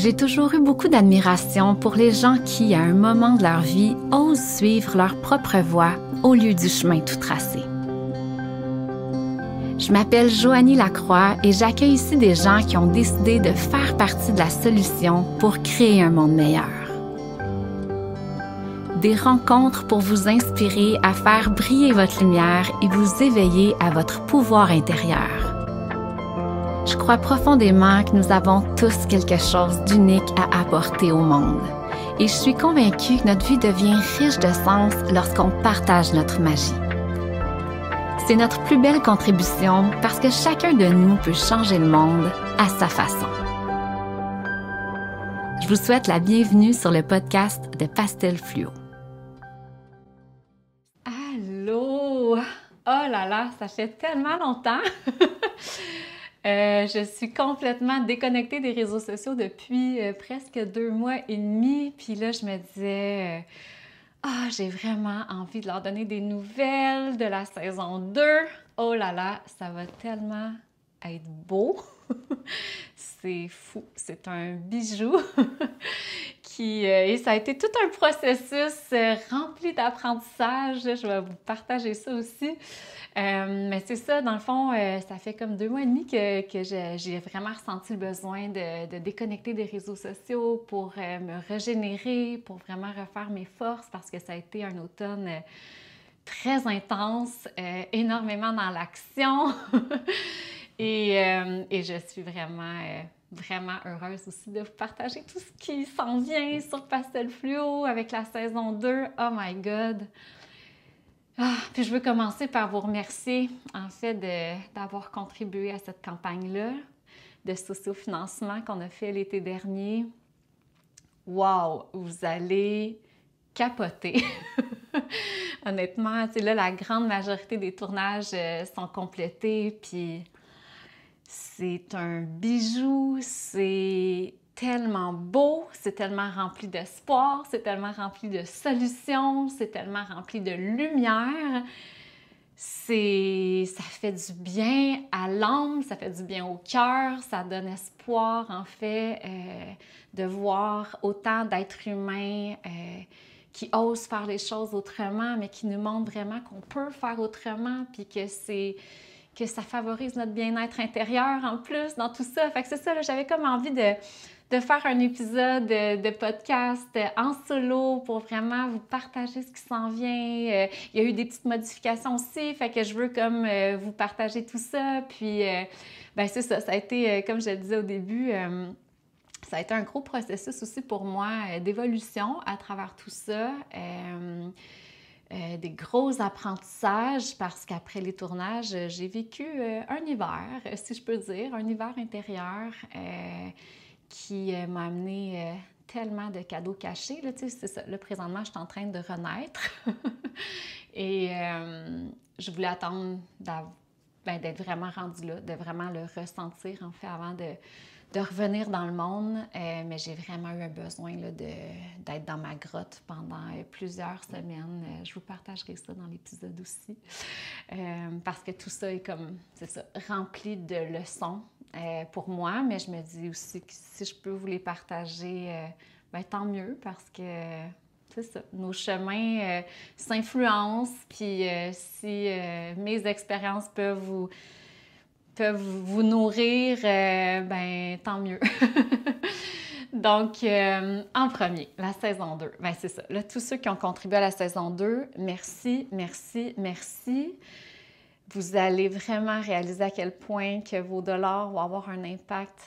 J'ai toujours eu beaucoup d'admiration pour les gens qui, à un moment de leur vie, osent suivre leur propre voie au lieu du chemin tout tracé. Je m'appelle Joanie Lacroix et j'accueille ici des gens qui ont décidé de faire partie de la solution pour créer un monde meilleur. Des rencontres pour vous inspirer à faire briller votre lumière et vous éveiller à votre pouvoir intérieur. Je crois profondément que nous avons tous quelque chose d'unique à apporter au monde. Et je suis convaincue que notre vie devient riche de sens lorsqu'on partage notre magie. C'est notre plus belle contribution parce que chacun de nous peut changer le monde à sa façon. Je vous souhaite la bienvenue sur le podcast de Pastel Fluo. Allô! Oh là là, ça fait tellement longtemps! Je suis complètement déconnectée des réseaux sociaux depuis presque 2 mois et demi. Puis là, je me disais, j'ai vraiment envie de leur donner des nouvelles de la saison 2. Oh là là, ça va tellement être beau. C'est fou, c'est un bijou. Et ça a été tout un processus rempli d'apprentissage. Je vais vous partager ça aussi. Mais c'est ça, dans le fond, ça fait comme 2 mois et demi que j'ai vraiment ressenti le besoin de déconnecter des réseaux sociaux pour me régénérer, pour vraiment refaire mes forces parce que ça a été un automne très intense, énormément dans l'action. et je suis vraiment heureuse aussi de vous partager tout ce qui s'en vient sur Pastel Fluo avec la saison 2. Oh my God! Puis je veux commencer par vous remercier, en fait, d'avoir contribué à cette campagne-là de sociofinancement qu'on a fait l'été dernier. Wow! Vous allez capoter! Honnêtement, tu sais, là, la grande majorité des tournages sont complétés, puis c'est un bijou, c'est tellement beau, c'est tellement rempli d'espoir, c'est tellement rempli de solutions, c'est tellement rempli de lumière. Ça fait du bien à l'âme, ça fait du bien au cœur, ça donne espoir, en fait, de voir autant d'êtres humains qui osent faire les choses autrement, mais qui nous montrent vraiment qu'on peut faire autrement, puis que ça favorise notre bien-être intérieur en plus dans tout ça. Fait que c'est ça, là, j'avais comme envie de faire un épisode de podcast en solo pour vraiment vous partager ce qui s'en vient. Il y a eu des petites modifications aussi, fait que je veux comme vous partager tout ça. Puis, c'est ça, ça a été, comme je le disais au début, ça a été un gros processus aussi pour moi d'évolution à travers tout ça. Des gros apprentissages parce qu'après les tournages, j'ai vécu un hiver, si je peux dire, un hiver intérieur qui m'a amené tellement de cadeaux cachés. Là, tu sais, c'est ça. Là, présentement, je suis en train de renaître et je voulais attendre d'être vraiment rendue là, de vraiment le ressentir, en fait, avant de revenir dans le monde, mais j'ai vraiment eu un besoin là, d'être dans ma grotte pendant plusieurs semaines. Je vous partagerai ça dans l'épisode aussi, parce que tout ça est comme, c'est ça, rempli de leçons pour moi, mais je me dis aussi que si je peux vous les partager, tant mieux, parce que c'est ça, nos chemins s'influencent, puis si mes expériences peuvent vous nourrir, tant mieux. Donc, en premier, la saison 2. C'est ça. Là, tous ceux qui ont contribué à la saison 2, merci, merci, merci. Vous allez vraiment réaliser à quel point que vos dollars vont avoir un impact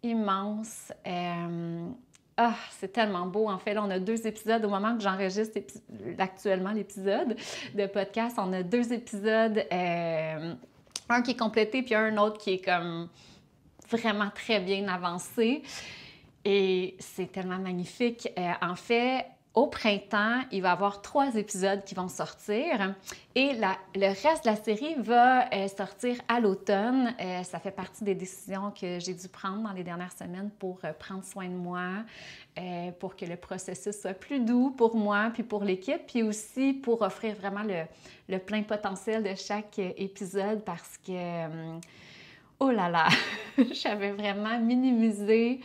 immense. C'est tellement beau. En fait, là, on a 2 épisodes. Au moment que j'enregistre actuellement l'épisode de podcast, on a 2 épisodes. Un qui est complété, puis un autre qui est comme vraiment très bien avancé. Et c'est tellement magnifique. En fait, au printemps, il va y avoir 3 épisodes qui vont sortir. Et le reste de la série va sortir à l'automne. Ça fait partie des décisions que j'ai dû prendre dans les dernières semaines pour prendre soin de moi, pour que le processus soit plus doux pour moi, puis pour l'équipe, puis aussi pour offrir vraiment le plein potentiel de chaque épisode parce que, oh là là, j'avais vraiment minimisé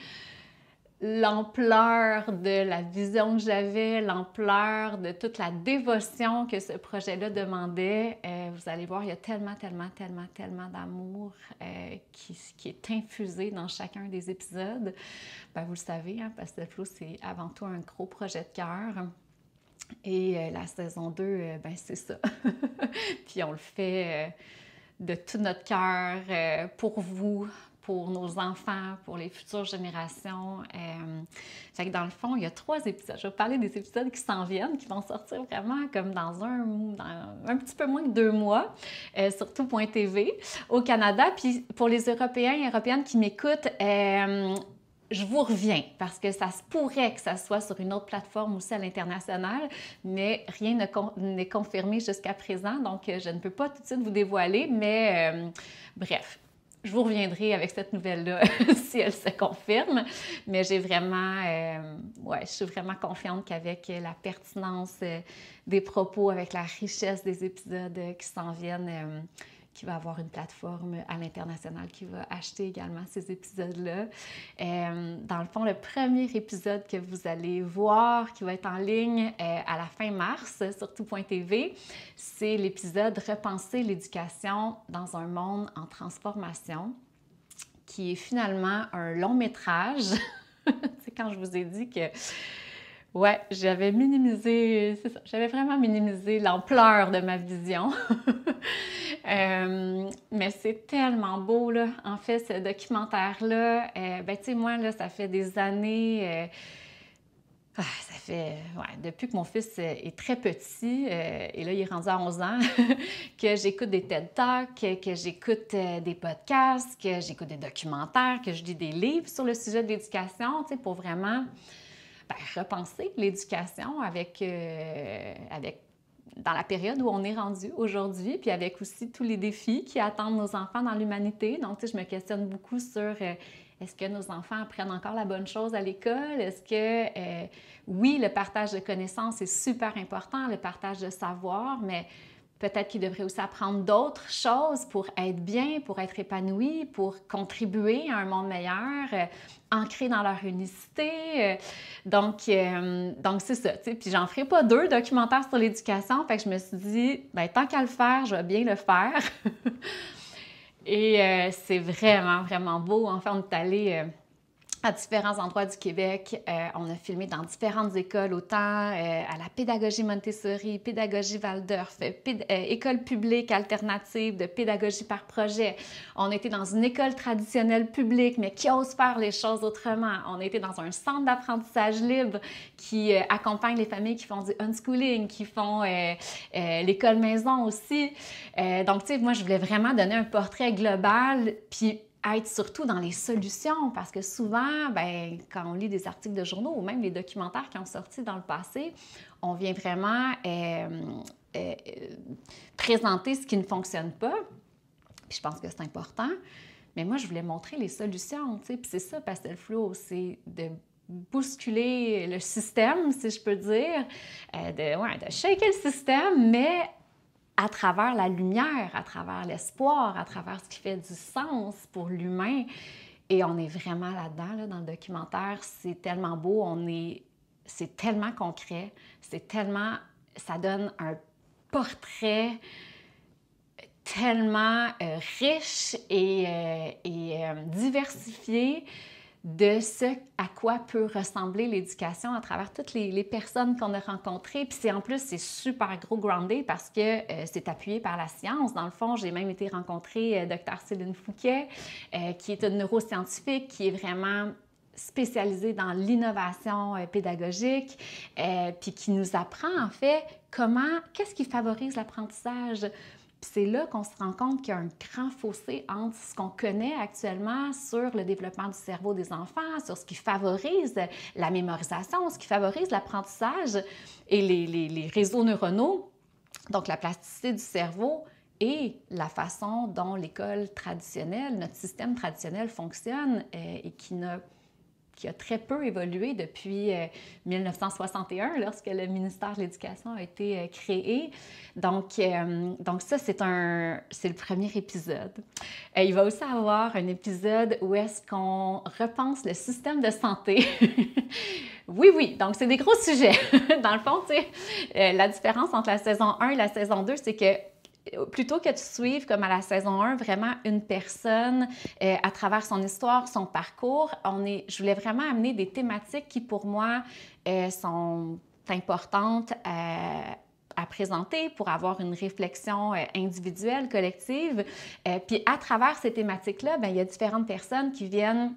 l'ampleur de la vision que j'avais, l'ampleur de toute la dévotion que ce projet-là demandait. Vous allez voir, il y a tellement, tellement, tellement, tellement d'amour qui est infusé dans chacun des épisodes. Ben, vous le savez, hein, Pastel Flow, c'est avant tout un gros projet de cœur. Et la saison 2, ben c'est ça. Puis on le fait de tout notre cœur pour vous, pour nos enfants, pour les futures générations. Fait que dans le fond, il y a 3 épisodes. Je vais vous parler des épisodes qui s'en viennent, qui vont sortir vraiment comme dans un petit peu moins de 2 mois, sur tout.tv au Canada. Puis pour les Européens et Européennes qui m'écoutent, je vous reviens parce que ça se pourrait que ça soit sur une autre plateforme aussi à l'international, mais rien n'est confirmé jusqu'à présent, donc je ne peux pas tout de suite vous dévoiler, mais bref. Je vous reviendrai avec cette nouvelle-là si elle se confirme, mais j'ai vraiment, je suis vraiment confiante qu'avec la pertinence des propos, avec la richesse des épisodes qui s'en viennent, qui va avoir une plateforme à l'international qui va acheter également ces épisodes-là. Dans le fond, le premier épisode que vous allez voir, qui va être en ligne à la fin mars sur tout.tv, c'est l'épisode « Repenser l'éducation dans un monde en transformation », qui est finalement un long métrage. C'est quand je vous ai dit que ouais, j'avais minimisé, c'est ça, j'avais vraiment minimisé l'ampleur de ma vision. Mais c'est tellement beau, là. En fait, ce documentaire-là, ben tu sais, moi, là, ça fait des années, ça fait, ouais, depuis que mon fils est très petit, et là, il est rendu à 11 ans, que j'écoute des TED Talks, que j'écoute des podcasts, que j'écoute des documentaires, que je lis des livres sur le sujet de l'éducation, tu sais, pour vraiment repenser l'éducation avec dans la période où on est rendu aujourd'hui, puis avec aussi tous les défis qui attendent nos enfants dans l'humanité. Donc, tu sais, je me questionne beaucoup sur est-ce que nos enfants apprennent encore la bonne chose à l'école? Est-ce que, oui, le partage de connaissances est super important, le partage de savoir, mais peut-être qu'ils devraient aussi apprendre d'autres choses pour être bien, pour être épanouis, pour contribuer à un monde meilleur, ancré dans leur unicité. Donc c'est ça. T'sais. Puis j'en ferai pas 2 documentaires sur l'éducation, fait que je me suis dit, ben tant qu'à le faire, je vais bien le faire. Et c'est vraiment, vraiment beau. En fait, on est allé à différents endroits du Québec. On a filmé dans différentes écoles, autant à la pédagogie Montessori, pédagogie Waldorf, école publique alternative de pédagogie par projet. On était dans une école traditionnelle publique, mais qui ose faire les choses autrement. On était dans un centre d'apprentissage libre qui accompagne les familles qui font du unschooling, qui font l'école maison aussi. Donc, tu sais, moi, je voulais vraiment donner un portrait global, puis être surtout dans les solutions, parce que souvent, ben, quand on lit des articles de journaux ou même les documentaires qui ont sorti dans le passé, on vient vraiment présenter ce qui ne fonctionne pas. Puis je pense que c'est important. Mais moi, je voulais montrer les solutions, tu sais. Puis c'est ça, Pastel Flow, c'est de bousculer le système, si je peux dire, de shaker le système, mais à travers la lumière, à travers l'espoir, à travers ce qui fait du sens pour l'humain. Et on est vraiment là-dedans, là, dans le documentaire. C'est tellement beau, c'est tellement concret, ça donne un portrait tellement riche et diversifié de ce à quoi peut ressembler l'éducation à travers toutes les personnes qu'on a rencontrées. Puis en plus, c'est super gros groundé parce que c'est appuyé par la science. Dans le fond, j'ai même été rencontrer Dr. Céline Fouquet, qui est une neuroscientifique, qui est vraiment spécialisée dans l'innovation pédagogique, puis qui nous apprend en fait qu'est-ce qui favorise l'apprentissage. Puis c'est là qu'on se rend compte qu'il y a un grand fossé entre ce qu'on connaît actuellement sur le développement du cerveau des enfants, sur ce qui favorise la mémorisation, ce qui favorise l'apprentissage et les réseaux neuronaux, donc la plasticité du cerveau et la façon dont l'école traditionnelle, notre système traditionnel fonctionne et qui n'a qui a très peu évolué depuis 1961, lorsque le ministère de l'Éducation a été créé. Donc ça, c'est le premier épisode. Il va aussi avoir un épisode où est-ce qu'on repense le système de santé. Oui, donc c'est des gros sujets. Dans le fond, tu sais, la différence entre la saison 1 et la saison 2, c'est que plutôt que de suivre, comme à la saison 1, vraiment une personne à travers son histoire, son parcours, je voulais vraiment amener des thématiques qui, pour moi, sont importantes à présenter pour avoir une réflexion individuelle, collective. Puis à travers ces thématiques-là, bien, il y a différentes personnes qui viennent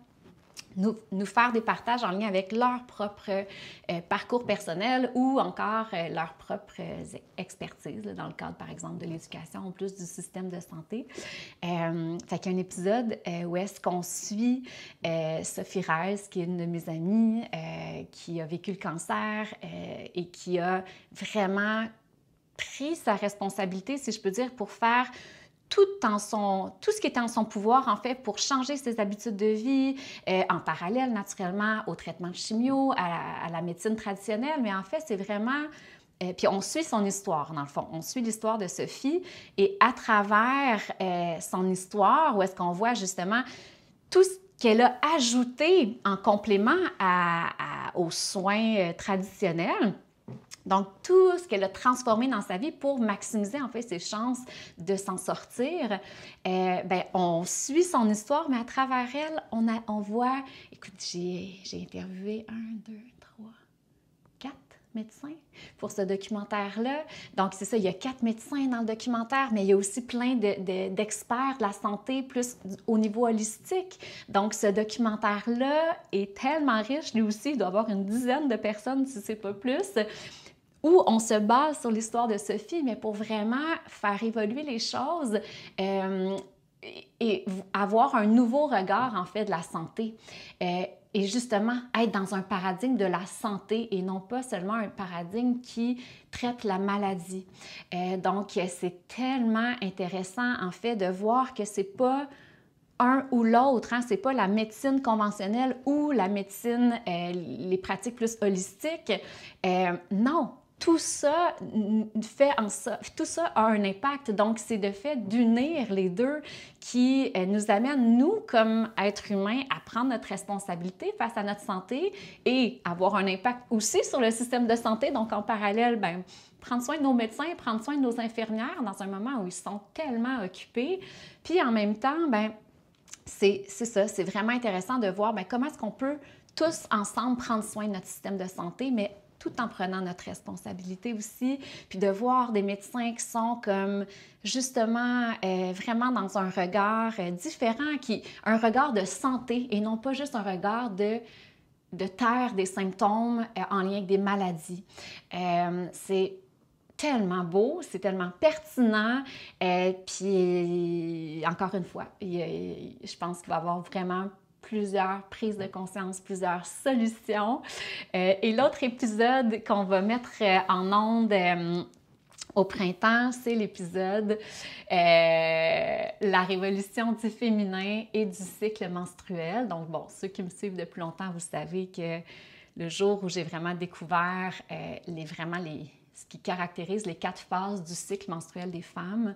nous faire des partages en lien avec leur propre parcours personnel ou encore leur propre expertise, là, dans le cadre, par exemple, de l'éducation ou plus du système de santé. Fait qu'il y a un épisode où est-ce qu'on suit Sophie Reiss, qui est une de mes amies, qui a vécu le cancer et qui a vraiment pris sa responsabilité, si je peux dire, pour faire tout ce qui était en son pouvoir, en fait, pour changer ses habitudes de vie, en parallèle, naturellement, au traitement de chimio, à la médecine traditionnelle. Mais en fait, c'est vraiment... puis on suit son histoire, dans le fond. On suit l'histoire de Sophie et à travers son histoire, où est-ce qu'on voit justement tout ce qu'elle a ajouté en complément aux soins traditionnels. Donc, tout ce qu'elle a transformé dans sa vie pour maximiser, en fait, ses chances de s'en sortir, bien, on suit son histoire, mais à travers elle, on voit... Écoute, j'ai interviewé 4 médecins pour ce documentaire-là. Donc, c'est ça, il y a 4 médecins dans le documentaire, mais il y a aussi plein d'experts de la santé, plus au niveau holistique. Donc, ce documentaire-là est tellement riche, lui aussi, il doit y avoir une dizaine de personnes, si c'est pas plus, où on se base sur l'histoire de Sophie, mais pour vraiment faire évoluer les choses et avoir un nouveau regard, en fait, de la santé. Et justement, être dans un paradigme de la santé et non pas seulement un paradigme qui traite la maladie. Donc, c'est tellement intéressant, en fait, de voir que c'est pas un ou l'autre, hein? C'est pas la médecine conventionnelle ou la médecine, les pratiques plus holistiques. Non, tout ça tout ça a un impact. Donc, c'est de fait d'unir les deux qui nous amène, nous, comme êtres humains, à prendre notre responsabilité face à notre santé et avoir un impact aussi sur le système de santé. Donc, en parallèle, bien, prendre soin de nos médecins, prendre soin de nos infirmières dans un moment où ils sont tellement occupés. Puis, en même temps, bien, c'est ça, c'est vraiment intéressant de voir bien, comment est-ce qu'on peut tous ensemble prendre soin de notre système de santé, mais tout en prenant notre responsabilité aussi, puis de voir des médecins qui sont comme justement vraiment dans un regard différent, un regard de santé et non pas juste un regard de taire des symptômes en lien avec des maladies. C'est tellement beau, c'est tellement pertinent, puis encore une fois, je pense qu'il va y avoir vraiment plusieurs prises de conscience, plusieurs solutions. Et l'autre épisode qu'on va mettre en onde au printemps, c'est l'épisode La révolution du féminin et du cycle menstruel. Donc bon, ceux qui me suivent depuis longtemps, vous savez que le jour où j'ai vraiment découvert ce qui caractérise les 4 phases du cycle menstruel des femmes,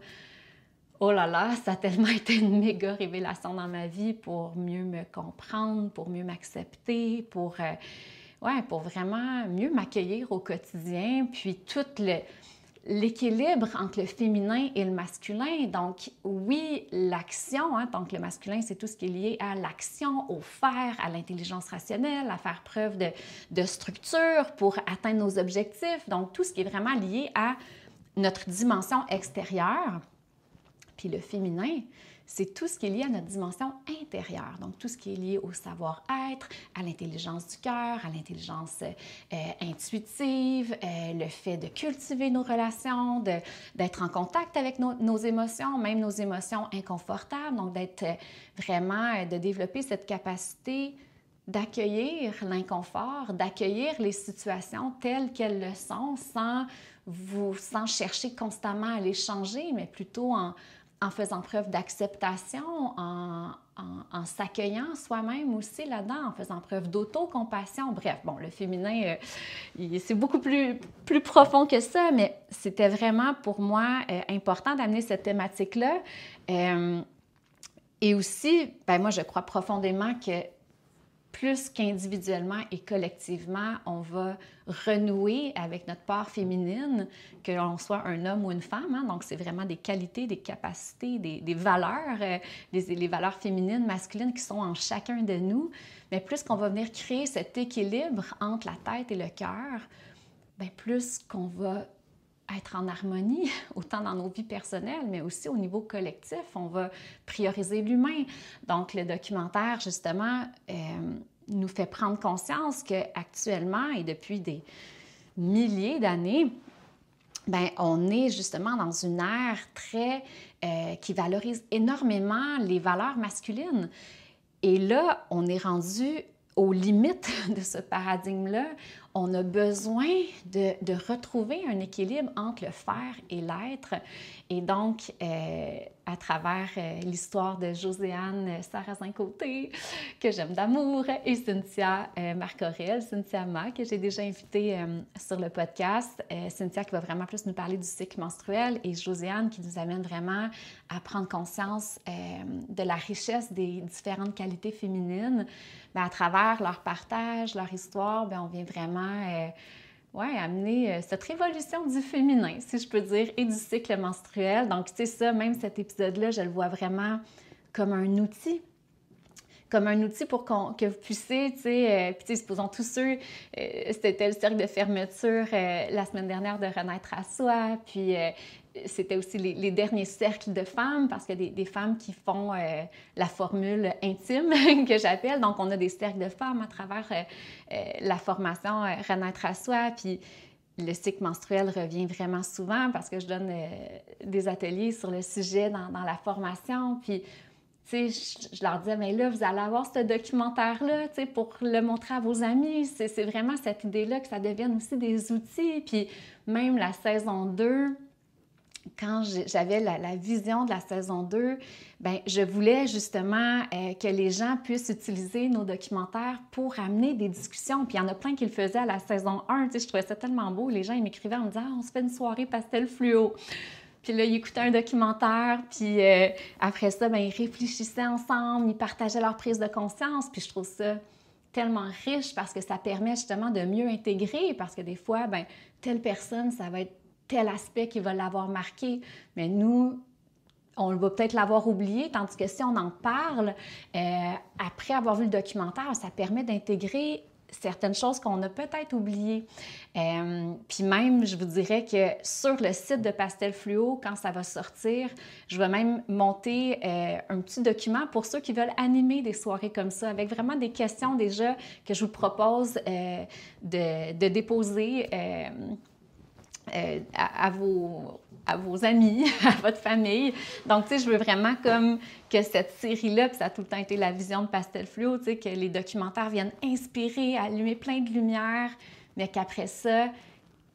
oh là là, ça a tellement été une méga révélation dans ma vie pour mieux me comprendre, pour mieux m'accepter, pour vraiment mieux m'accueillir au quotidien, puis tout l'équilibre entre le féminin et le masculin. Donc oui, l'action, hein, donc le masculin, c'est tout ce qui est lié à l'action, au faire, à l'intelligence rationnelle, à faire preuve de structure pour atteindre nos objectifs. Donc tout ce qui est vraiment lié à notre dimension extérieure. Puis le féminin, c'est tout ce qui est lié à notre dimension intérieure, donc tout ce qui est lié au savoir-être, à l'intelligence du cœur, à l'intelligence intuitive, le fait de cultiver nos relations, d'être en contact avec nos émotions, même nos émotions inconfortables, donc d'être vraiment, de développer cette capacité d'accueillir l'inconfort, d'accueillir les situations telles qu'elles le sont, sans chercher constamment à les changer, mais plutôt en en faisant preuve d'acceptation, en s'accueillant soi-même aussi là-dedans, en faisant preuve d'autocompassion. Bref, bon, le féminin, c'est beaucoup plus profond que ça, mais c'était vraiment pour moi important d'amener cette thématique-là. Et aussi, ben moi, je crois profondément que plus qu'individuellement et collectivement, on va renouer avec notre part féminine, que l'on soit un homme ou une femme. Hein? Donc, c'est vraiment des qualités, des capacités, des valeurs, les valeurs féminines, masculines qui sont en chacun de nous. Mais plus qu'on va venir créer cet équilibre entre la tête et le cœur, bien plus qu'on va être en harmonie, autant dans nos vies personnelles, mais aussi au niveau collectif. On va prioriser l'humain. Donc, le documentaire, justement, nous fait prendre conscience qu'actuellement et depuis des milliers d'années, ben, on est justement dans une ère qui valorise énormément les valeurs masculines. Et là, on est rendu aux limites de ce paradigme-là. On a besoin de retrouver un équilibre entre le faire et l'être. Et donc, à travers l'histoire de Josiane Sarrazin-Côté, que j'aime d'amour, et Cynthia Marc-Aurèle, Cynthia Ma, que j'ai déjà invitée sur le podcast. Cynthia qui va vraiment plus nous parler du cycle menstruel et Josiane qui nous amène vraiment à prendre conscience de la richesse des différentes qualités féminines. Bien, à travers leur partage, leur histoire, bien, on vient vraiment amener cette révolution du féminin, si je peux dire, et du cycle menstruel. Donc, tu sais, ça, même cet épisode-là, je le vois vraiment comme un outil. Comme un outil pour que vous puissiez, tu sais, puis tu sais, supposons tous ceux, c'était le cercle de fermeture la semaine dernière de Renaître à soi, puis c'était aussi les derniers cercles de femmes, parce qu'il y a des femmes qui font la formule intime, que j'appelle. Donc, on a des cercles de femmes à travers la formation Renaître à soi, puis le cycle menstruel revient vraiment souvent parce que je donne des ateliers sur le sujet dans la formation, puis tu sais, je leur disais, mais là, vous allez avoir ce documentaire-là, tu sais, pour le montrer à vos amis. C'est vraiment cette idée-là que ça devienne aussi des outils. Puis même la saison 2, quand j'avais la vision de la saison 2, bien, je voulais justement que les gens puissent utiliser nos documentaires pour amener des discussions. Puis il y en a plein qui le faisaient à la saison 1. Tu sais, je trouvais ça tellement beau. Les gens, ils m'écrivaient en me disant, ah, on se fait une soirée pastel fluo. Puis là, ils écoutaient un documentaire, puis après ça, bien, ils réfléchissaient ensemble, ils partageaient leur prise de conscience. Puis je trouve ça tellement riche parce que ça permet justement de mieux intégrer, parce que des fois, bien, telle personne, ça va être tel aspect qui va l'avoir marqué, mais nous, on va peut-être l'avoir oublié, tandis que si on en parle, après avoir vu le documentaire, ça permet d'intégrer certaines choses qu'on a peut-être oubliées. Puis même, je vous dirais que sur le site de Pastel Fluo, quand ça va sortir, je vais même monter un petit document pour ceux qui veulent animer des soirées comme ça, avec vraiment des questions déjà que je vous propose de déposer à vos amis, à votre famille. Donc, tu sais, je veux vraiment comme que cette série-là, puis ça a tout le temps été la vision de Pastel Fluo, tu sais, que les documentaires viennent inspirer, allumer plein de lumière, mais qu'après ça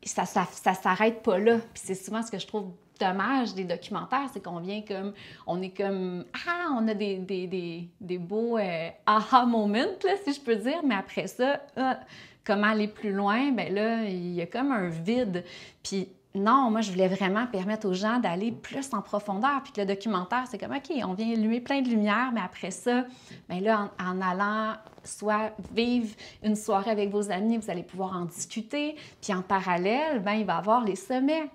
s'arrête pas là. Puis c'est souvent ce que je trouve dommage des documentaires, c'est qu'on vient comme, on est comme, on a des beaux aha moments, là, si je peux dire, mais après ça, comment aller plus loin? Bien là, il y a comme un vide. Puis non, moi, je voulais vraiment permettre aux gens d'aller plus en profondeur. Puis que le documentaire, c'est comme, OK, on vient allumer plein de lumière, mais après ça, bien là, en allant soit vivre une soirée avec vos amis, vous allez pouvoir en discuter. Puis en parallèle, bien, il va y avoir les sommets.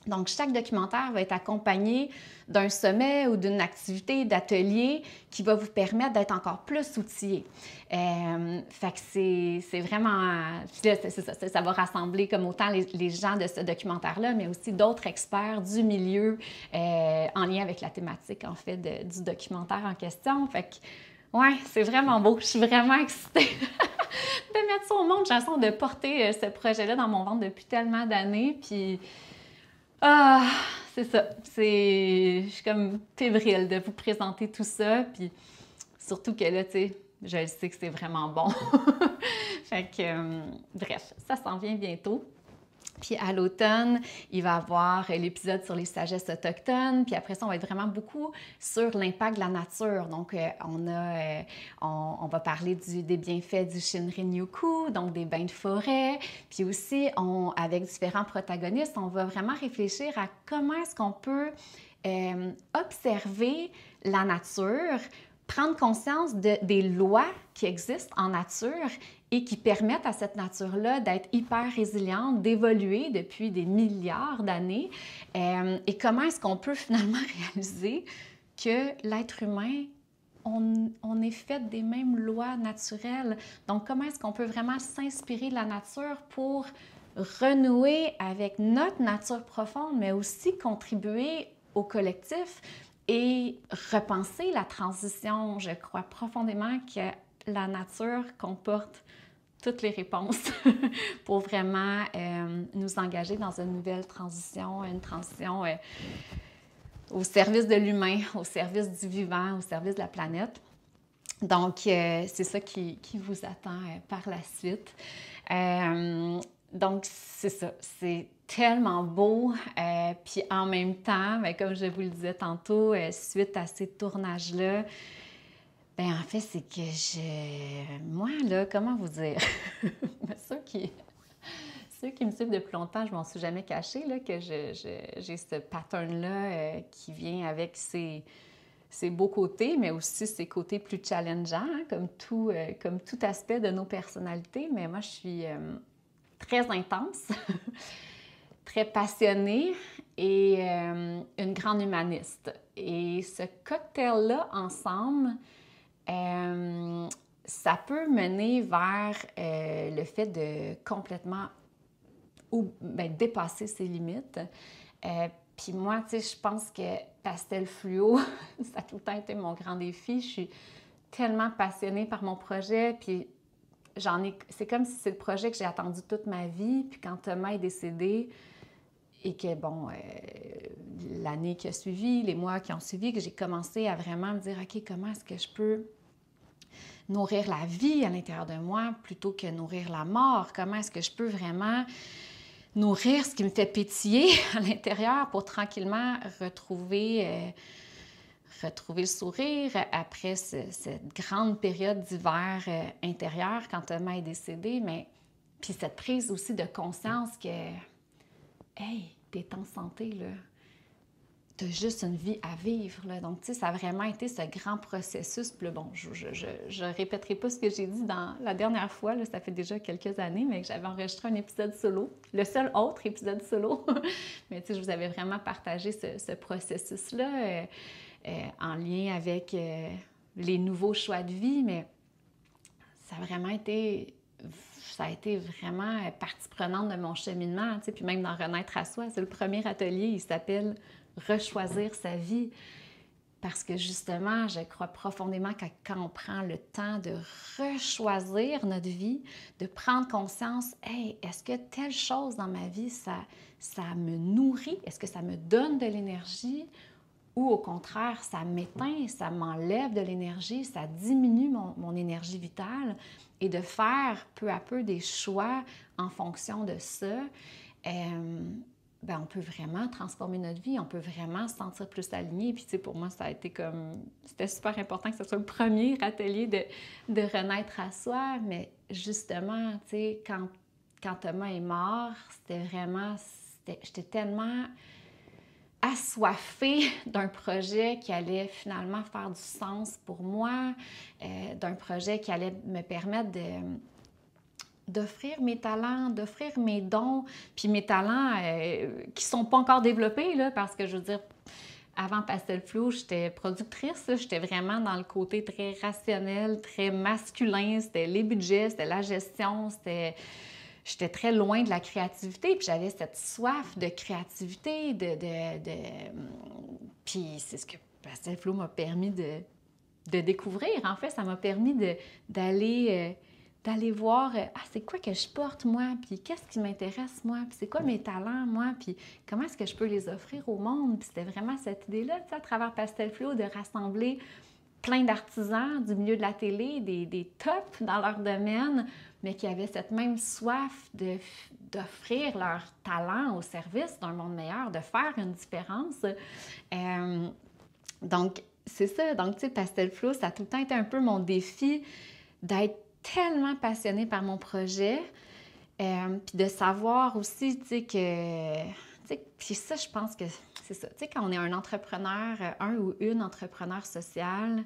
Donc, chaque documentaire va être accompagné d'un sommet ou d'une activité, d'atelier qui va vous permettre d'être encore plus outillé. Fait que c'est vraiment... Ça va rassembler comme autant les gens de ce documentaire-là, mais aussi d'autres experts du milieu en lien avec la thématique, en fait, du documentaire en question. Fait que, ouais, c'est vraiment beau. Je suis vraiment excitée de mettre ça au monde. J'ai l'impression de porter ce projet-là dans mon ventre depuis tellement d'années, puis... Ah, c'est ça. Je suis comme fébrile de vous présenter tout ça. Puis surtout que là, tu sais, je le sais que c'est vraiment bon. Fait que, bref, ça s'en vient bientôt. Puis à l'automne, il va y avoir l'épisode sur les sagesses autochtones. Puis après ça, on va être vraiment beaucoup sur l'impact de la nature. Donc, on va parler des bienfaits du Shinrin-yoku, donc des bains de forêt. Puis aussi, avec différents protagonistes, on va vraiment réfléchir à comment est-ce qu'on peut observer la nature, prendre conscience des lois qui existent en nature et qui permettent à cette nature-là d'être hyper résiliente, d'évoluer depuis des milliards d'années. Et comment est-ce qu'on peut finalement réaliser que l'être humain, on est fait des mêmes lois naturelles. Donc, comment est-ce qu'on peut vraiment s'inspirer de la nature pour renouer avec notre nature profonde, mais aussi contribuer au collectif et repenser la transition. Je crois profondément que la nature comporte toutes les réponses pour vraiment nous engager dans une nouvelle transition, une transition au service de l'humain, au service du vivant, au service de la planète. Donc, c'est ça qui vous attend par la suite. Donc, c'est ça, c'est tellement beau. Puis en même temps, bien, comme je vous le disais tantôt, suite à ces tournages-là, bien, en fait, c'est que moi, là, comment vous dire? Ceux qui me suivent depuis longtemps, je m'en suis jamais cachée, là, que j'ai ce pattern-là qui vient avec ses beaux côtés, mais aussi ses côtés plus challengeants, hein, comme tout aspect de nos personnalités. Mais moi, je suis très intense, très passionnée et une grande humaniste. Et ce cocktail-là, ensemble, ça peut mener vers le fait de complètement dépasser ses limites. Puis moi, tu sais, je pense que pastel fluo, ça a tout le temps été mon grand défi. Je suis tellement passionnée par mon projet, puis c'est comme si c'est le projet que j'ai attendu toute ma vie. Puis quand Thomas est décédé, et que, bon, l'année qui a suivi, les mois qui ont suivi, que j'ai commencé à vraiment me dire, OK, comment est-ce que je peux nourrir la vie à l'intérieur de moi plutôt que nourrir la mort? Comment est-ce que je peux vraiment nourrir ce qui me fait pétiller à l'intérieur pour tranquillement retrouver le sourire après cette grande période d'hiver intérieur quand Thomas est décédé, mais puis cette prise aussi de conscience que hey, t'es en santé, là. T'as juste une vie à vivre, là. Donc, tu sais, ça a vraiment été ce grand processus. Puis là, bon, je répéterai pas ce que j'ai dit dans la dernière fois, là, ça fait déjà quelques années, mais que j'avais enregistré un épisode solo, le seul autre épisode solo. Mais tu sais, je vous avais vraiment partagé ce processus-là en lien avec les nouveaux choix de vie, mais ça a été vraiment partie prenante de mon cheminement, tu sais, puis même dans Renaître à soi, c'est le premier atelier, il s'appelle « Rechoisir sa vie ». Parce que justement, je crois profondément que quand on prend le temps de rechoisir notre vie, de prendre conscience, hey, est-ce que telle chose dans ma vie, ça me nourrit? Est-ce que ça me donne de l'énergie? Ou au contraire, ça m'éteint, ça m'enlève de l'énergie, ça diminue mon énergie vitale, et de faire peu à peu des choix en fonction de ça, on peut vraiment transformer notre vie, on peut vraiment se sentir plus aligné. Puis tu sais, pour moi, ça a été c'était super important que ce soit le premier atelier de renaître à soi, mais justement, tu sais, quand Thomas est mort, j'étais tellement assoiffée d'un projet qui allait finalement faire du sens pour moi, d'un projet qui allait me permettre d'offrir mes talents, d'offrir mes dons, puis mes talents qui sont pas encore développés, là, parce que je veux dire, avant Pastel Fluo, j'étais productrice, j'étais vraiment dans le côté très rationnel, très masculin, c'était les budgets, c'était la gestion, j'étais très loin de la créativité, puis j'avais cette soif de créativité, puis c'est ce que Pastel Fluo m'a permis de découvrir. En fait, ça m'a permis d'aller voir, c'est quoi que je porte, moi, puis qu'est-ce qui m'intéresse, moi, puis c'est quoi mes talents, moi, puis comment est-ce que je peux les offrir au monde. Puis c'était vraiment cette idée-là, tu sais, à travers Pastel Fluo, de rassembler plein d'artisans du milieu de la télé, des tops dans leur domaine, mais qui avaient cette même soif d'offrir leur talent au service d'un monde meilleur, de faire une différence. Donc, c'est ça. Donc, tu sais, Pastel Flow, ça a tout le temps été un peu mon défi d'être tellement passionnée par mon projet, puis de savoir aussi, tu sais, que... Puis ça, je pense que c'est ça. Tu sais, quand on est un entrepreneur, un ou une entrepreneur sociale,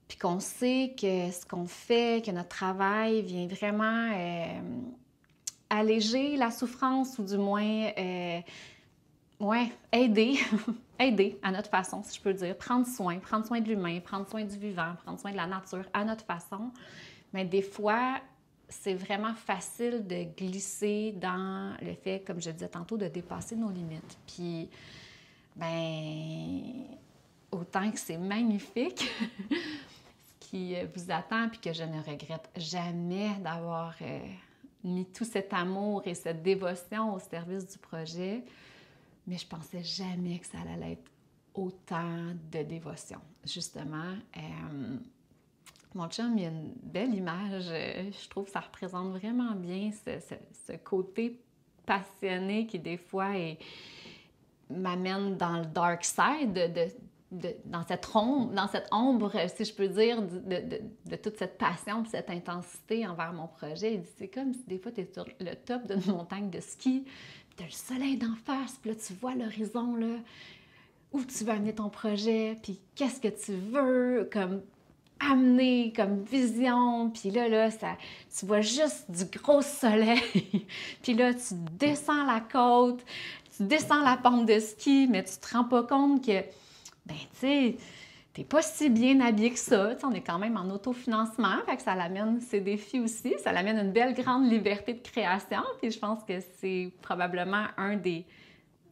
puis qu'on sait que ce qu'on fait, que notre travail vient vraiment alléger la souffrance ou du moins, aider, aider à notre façon, si je peux dire, prendre soin de l'humain, prendre soin du vivant, prendre soin de la nature à notre façon. Mais des fois, c'est vraiment facile de glisser dans le fait, comme je disais tantôt, de dépasser nos limites. Puis, ben, autant que c'est magnifique ce qui vous attend, puis que je ne regrette jamais d'avoir mis tout cet amour et cette dévotion au service du projet, mais je pensais jamais que ça allait être autant de dévotion. Justement, mon chum, il a une belle image. Je trouve que ça représente vraiment bien ce côté passionné qui, des fois, m'amène dans le dark side, dans cette ombre, si je peux dire, de toute cette passion et cette intensité envers mon projet. C'est comme si, des fois, tu es sur le top d'une montagne de ski, puis tu as le soleil d'en face, puis là, tu vois l'horizon, là, où tu veux amener ton projet, puis qu'est-ce que tu veux, comme amener comme vision, puis là tu vois juste du gros soleil, puis là, tu descends la côte, tu descends la pente de ski, mais tu te rends pas compte que, ben, tu sais, t'es pas si bien habillé que ça. T'sais, on est quand même en autofinancement, fait que ça l'amène ses défis aussi, ça l'amène une belle grande liberté de création, puis je pense que c'est probablement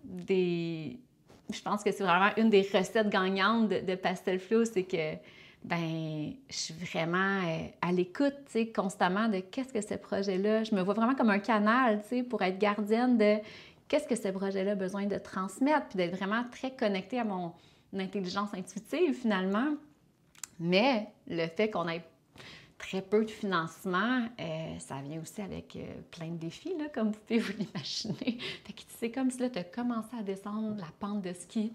je pense que c'est vraiment une des recettes gagnantes de Pastel Flow, c'est que ben, je suis vraiment à l'écoute, tu sais, constamment de qu'est-ce que ce projet-là. Je me vois vraiment comme un canal, tu sais, pour être gardienne de qu'est-ce que ce projet-là a besoin de transmettre, puis d'être vraiment très connectée à mon intelligence intuitive, finalement. Mais le fait qu'on ait très peu de financement, ça vient aussi avec plein de défis, là, comme vous pouvez vous l'imaginer. Fait que c'est comme si là, tu as commencé à descendre la pente de ski,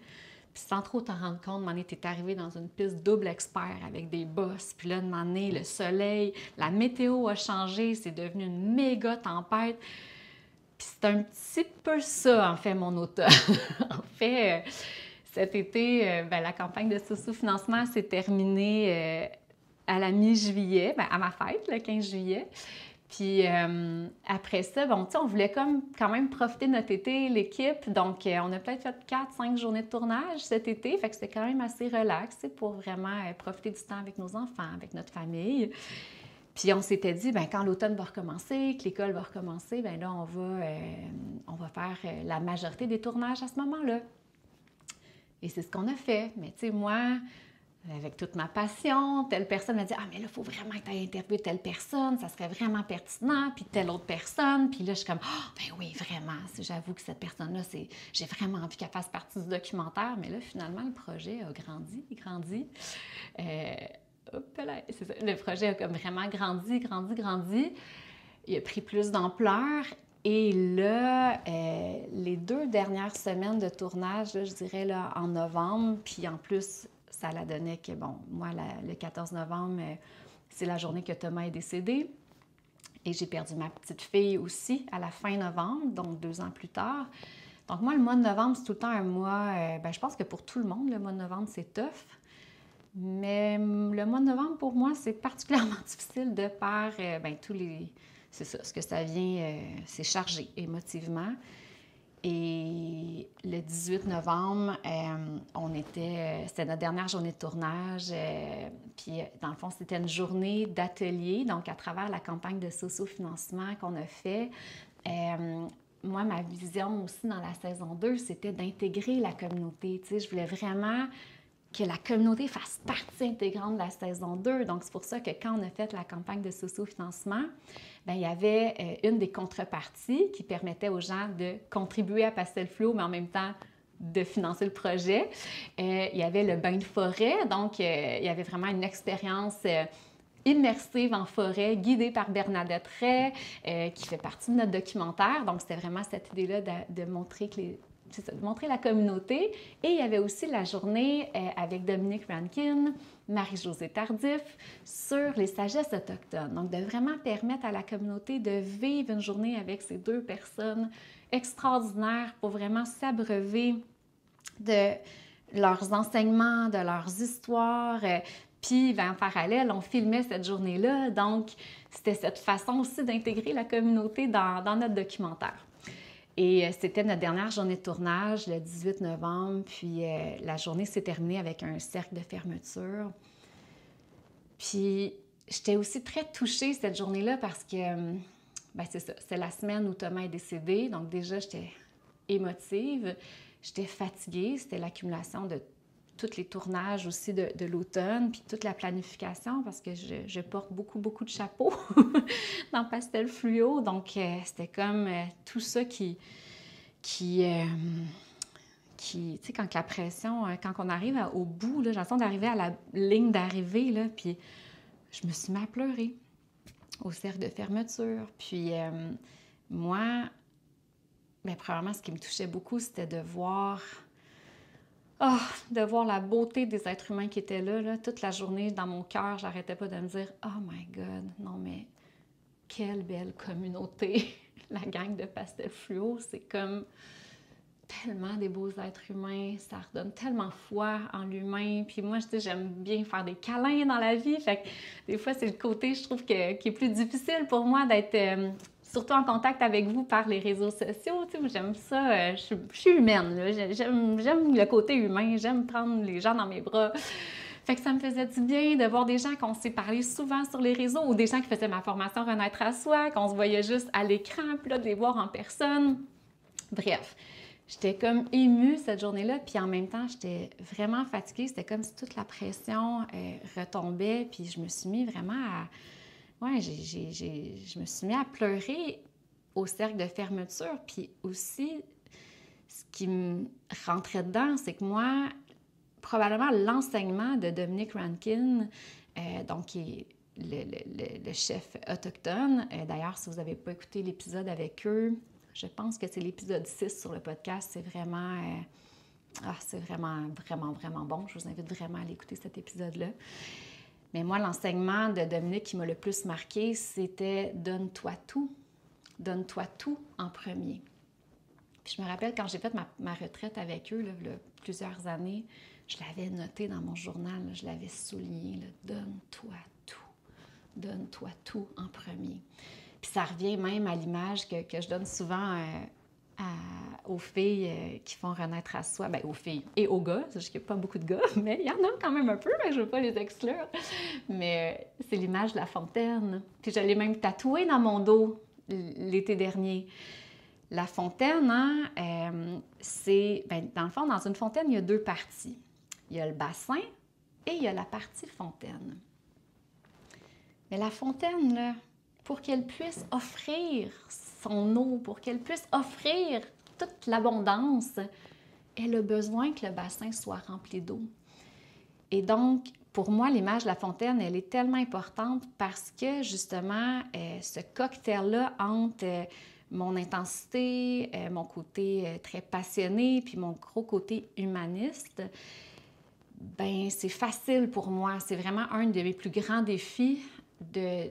puis sans trop t'en rendre compte, tu es arrivé dans une piste double expert avec des bosses. Puis là, de moment donné, le soleil, la météo a changé, c'est devenu une méga tempête. Puis c'est un petit peu ça, en fait, mon automne. En fait, cet été, la campagne de sous-financement s'est terminée à la mi-juillet, à ma fête, le 15 juillet. Puis après ça, bon, tu sais, on voulait comme quand même profiter de notre été, l'équipe. Donc, on a peut-être fait 4-5 journées de tournage cet été. Fait que c'était quand même assez relax, tu sais, pour vraiment profiter du temps avec nos enfants, avec notre famille. Puis on s'était dit, ben quand l'automne va recommencer, que l'école va recommencer, ben là, on va faire la majorité des tournages à ce moment-là. Et c'est ce qu'on a fait. Mais tu sais, moi, avec toute ma passion, telle personne m'a dit « Ah, mais là, il faut vraiment que tu ailles interviewer telle personne, ça serait vraiment pertinent, puis telle autre personne. » Puis là, je suis comme « Ah, ben oui, vraiment, j'avoue que cette personne-là, j'ai vraiment envie qu'elle fasse partie du documentaire. » Mais là, finalement, le projet a grandi. C'est ça. Le projet a comme vraiment grandi. Il a pris plus d'ampleur. Et là, les 2 dernières semaines de tournage, là, je dirais là, en novembre, puis en plus, ça la donnait que, bon, moi, le 14 novembre, c'est la journée que Thomas est décédé. Et j'ai perdu ma petite fille aussi à la fin novembre, donc 2 ans plus tard. Donc moi, le mois de novembre, c'est tout le temps un mois, je pense que pour tout le monde, le mois de novembre, c'est tough. Mais le mois de novembre, pour moi, c'est particulièrement difficile de par tous les... C'est ça, ce que ça vient, c'est chargé émotivement. Et le 18 novembre, c'était notre dernière journée de tournage. Puis, dans le fond, c'était une journée d'atelier. Donc, à travers la campagne de socio-financement qu'on a fait, moi, ma vision aussi dans la saison 2, c'était d'intégrer la communauté. Tu sais, je voulais vraiment que la communauté fasse partie intégrante de la saison 2. Donc, c'est pour ça que quand on a fait la campagne de socio-financement, il y avait une des contreparties qui permettait aux gens de contribuer à Pastel Flow, mais en même temps de financer le projet. Il y avait le bain de forêt, donc il y avait vraiment une expérience immersive en forêt, guidée par Bernadette Ray, qui fait partie de notre documentaire. Donc, c'était vraiment cette idée-là de montrer que c'est ça, de montrer la communauté. Et il y avait aussi la journée avec Dominique Rankin, Marie-Josée Tardif, sur les sagesses autochtones. Donc, de vraiment permettre à la communauté de vivre une journée avec ces deux personnes extraordinaires pour vraiment s'abreuver de leurs enseignements, de leurs histoires. Puis, en parallèle, on filmait cette journée-là. Donc, c'était cette façon aussi d'intégrer la communauté dans notre documentaire. Et c'était notre dernière journée de tournage, le 18 novembre. Puis, la journée s'est terminée avec un cercle de fermeture. Puis, j'étais aussi très touchée cette journée-là parce que, c'est ça, c'est la semaine où Thomas est décédé. Donc, déjà, j'étais émotive. J'étais fatiguée. C'était l'accumulation de tous les tournages aussi de l'automne, puis toute la planification, parce que je porte beaucoup de chapeaux dans Pastel Fluo. Donc, c'était comme tout ça qui tu sais, quand la pression, quand on arrive au bout, j'ai l'impression d'arriver à la ligne d'arrivée, là, puis je me suis mis à pleurer au cercle de fermeture. Puis, moi, premièrement, ce qui me touchait beaucoup, c'était de voir la beauté des êtres humains qui étaient là. Toute la journée, dans mon cœur, j'arrêtais pas de me dire « Oh my God, non mais quelle belle communauté! » La gang de Pastel Fluo, c'est comme tellement des beaux êtres humains, ça redonne tellement foi en l'humain. Puis moi, j'aime bien faire des câlins dans la vie, fait que des fois, c'est le côté, je trouve, qui est plus difficile pour moi d'être... surtout en contact avec vous par les réseaux sociaux. Tu sais, j'aime ça. Je suis humaine, là. J'aime le côté humain. J'aime prendre les gens dans mes bras. Fait que ça me faisait du bien de voir des gens qu'on s'est parlé souvent sur les réseaux ou des gens qui faisaient ma formation Renaître à soi, qu'on se voyait juste à l'écran, puis là, de les voir en personne. Bref, j'étais comme émue cette journée-là, puis en même temps, j'étais vraiment fatiguée. C'était comme si toute la pression retombait, puis je me suis mis vraiment à... Ouais, je me suis mis à pleurer au cercle de fermeture. Puis aussi, ce qui me rentrait dedans, c'est que moi, probablement l'enseignement de Dominique Rankin, donc qui est le chef autochtone. D'ailleurs, si vous n'avez pas écouté l'épisode avec eux, je pense que c'est l'épisode 6 sur le podcast. C'est vraiment... c'est vraiment bon. Je vous invite vraiment à aller écouter cet épisode-là. Mais moi, l'enseignement de Dominique qui m'a le plus marqué, c'était « Donne-toi tout. Donne-toi tout en premier. » Puis je me rappelle quand j'ai fait ma retraite avec eux, là, plusieurs années, je l'avais noté dans mon journal, là, je l'avais souligné, là, « Donne-toi tout. Donne-toi tout en premier. » Puis ça revient même à l'image que je donne souvent aux filles qui font renaître à soi, aux filles et aux gars, parce qu'il n'y a pas beaucoup de gars, mais il y en a quand même un peu, je ne veux pas les exclure. Mais c'est l'image de la fontaine. Puis je l'ai même tatouée dans mon dos l'été dernier. La fontaine, c'est... dans le fond, dans une fontaine, il y a deux parties. Il y a le bassin et il y a la partie fontaine. Mais la fontaine, là, pour qu'elle puisse offrir son eau, pour qu'elle puisse offrir toute l'abondance, elle a besoin que le bassin soit rempli d'eau. Et donc, pour moi, l'image de la fontaine, elle est tellement importante parce que, justement, ce cocktail-là entre mon intensité, mon côté très passionné, puis mon gros côté humaniste, c'est facile pour moi. C'est vraiment un de mes plus grands défis de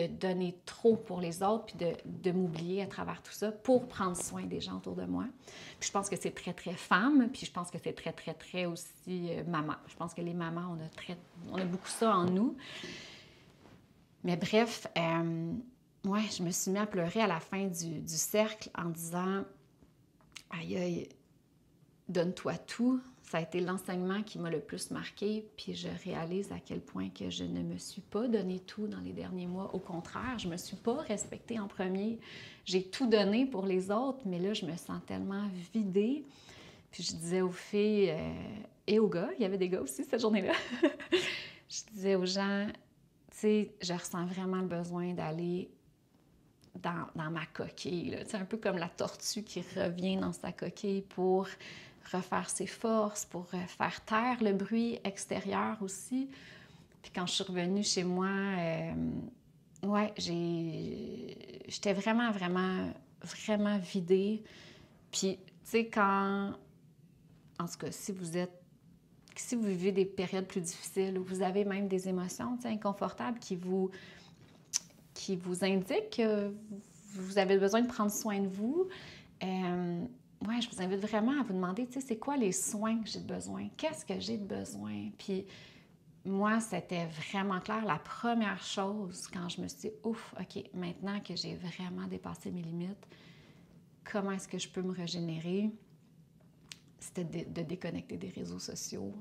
donner trop pour les autres, puis de m'oublier à travers tout ça pour prendre soin des gens autour de moi. Puis je pense que c'est très femme, puis je pense que c'est très aussi maman. Je pense que les mamans, on a beaucoup ça en nous. Mais bref, je me suis mis à pleurer à la fin du cercle en disant « Aïe, donne-toi tout ». Ça a été l'enseignement qui m'a le plus marqué, puis je réalise à quel point que je ne me suis pas donné tout dans les derniers mois. Au contraire, je ne me suis pas respectée en premier. J'ai tout donné pour les autres, mais là, je me sens tellement vidée. Puis je disais aux filles et aux gars, il y avait des gars aussi cette journée-là, je disais aux gens, tu sais, je ressens vraiment le besoin d'aller dans ma coquille. C'est un peu comme la tortue qui revient dans sa coquille pour refaire ses forces, pour faire taire le bruit extérieur aussi. Puis quand je suis revenue chez moi, ouais, j'étais vraiment, vraiment, vraiment vidée. Puis, tu sais, en tout cas, si vous vivez des périodes plus difficiles ou vous avez même des émotions, tu sais, inconfortables qui vous indiquent que vous avez besoin de prendre soin de vous, ouais, je vous invite vraiment à vous demander, tu sais, c'est quoi les soins que j'ai besoin? Qu'est-ce que j'ai de besoin? Puis moi, c'était vraiment clair. La première chose, quand je me suis dit, ouf, OK, maintenant que j'ai vraiment dépassé mes limites, comment est-ce que je peux me régénérer? C'était de déconnecter des réseaux sociaux.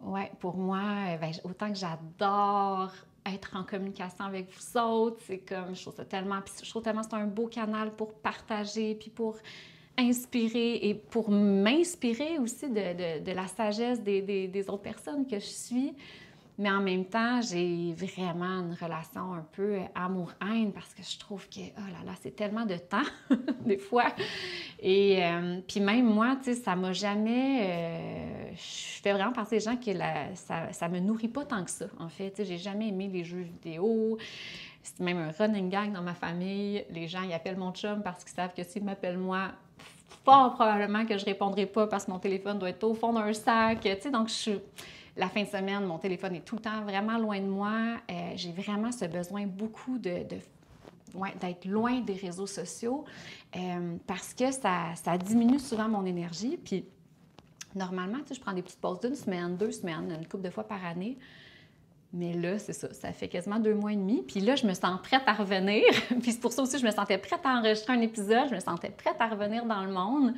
Ouais, pour moi, ben, autant que j'adore être en communication avec vous autres, c'est comme, je trouve ça tellement, puis je trouve tellement que c'est un beau canal pour partager, puis pour inspirer et pour m'inspirer aussi de la sagesse des autres personnes que je suis. Mais en même temps, j'ai vraiment une relation un peu amour-haine parce que je trouve que, oh là là, c'est tellement de temps, des fois. Et puis même moi, tu sais, ça m'a jamais... je fais vraiment penser aux gens que ça me nourrit pas tant que ça, en fait. Tu sais, j'ai jamais aimé les jeux vidéo. C'est même un running gag dans ma famille. Les gens, ils appellent mon chum parce qu'ils savent que s'ils m'appellent moi, fort probablement que je répondrai pas parce que mon téléphone doit être au fond d'un sac. Tu sais, donc la fin de semaine, mon téléphone est tout le temps vraiment loin de moi. J'ai vraiment ce besoin beaucoup ouais, d'être loin des réseaux sociaux parce que ça diminue souvent mon énergie. Puis normalement, tu sais, je prends des petites pauses d'une semaine, 2 semaines, une couple de fois par année. Mais là, c'est ça, ça fait quasiment 2 mois et demi. Puis là, je me sens prête à revenir. Puis c'est pour ça aussi que je me sentais prête à enregistrer un épisode. Je me sentais prête à revenir dans le monde.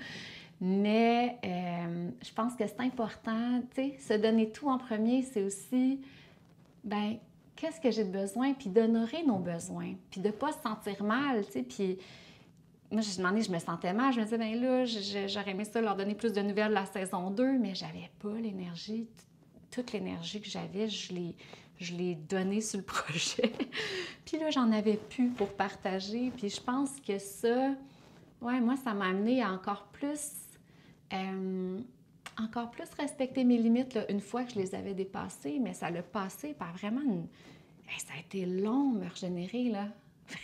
Mais je pense que c'est important, tu sais, se donner tout en premier, c'est aussi, ben qu'est-ce que j'ai de besoin, puis d'honorer nos besoins, puis de ne pas se sentir mal, tu sais, puis moi, j'ai demandé, je me sentais mal, je me disais, ben là, j'aurais aimé ça leur donner plus de nouvelles de la saison 2, mais j'avais pas l'énergie, toute l'énergie que j'avais, je l'ai donnée sur le projet. Puis là, j'en avais plus pour partager, puis je pense que ça, ouais, moi, ça m'a amené à encore plus respecter mes limites là, une fois que je les avais dépassées, mais ça l'a passé par vraiment ça a été long me régénérer, là.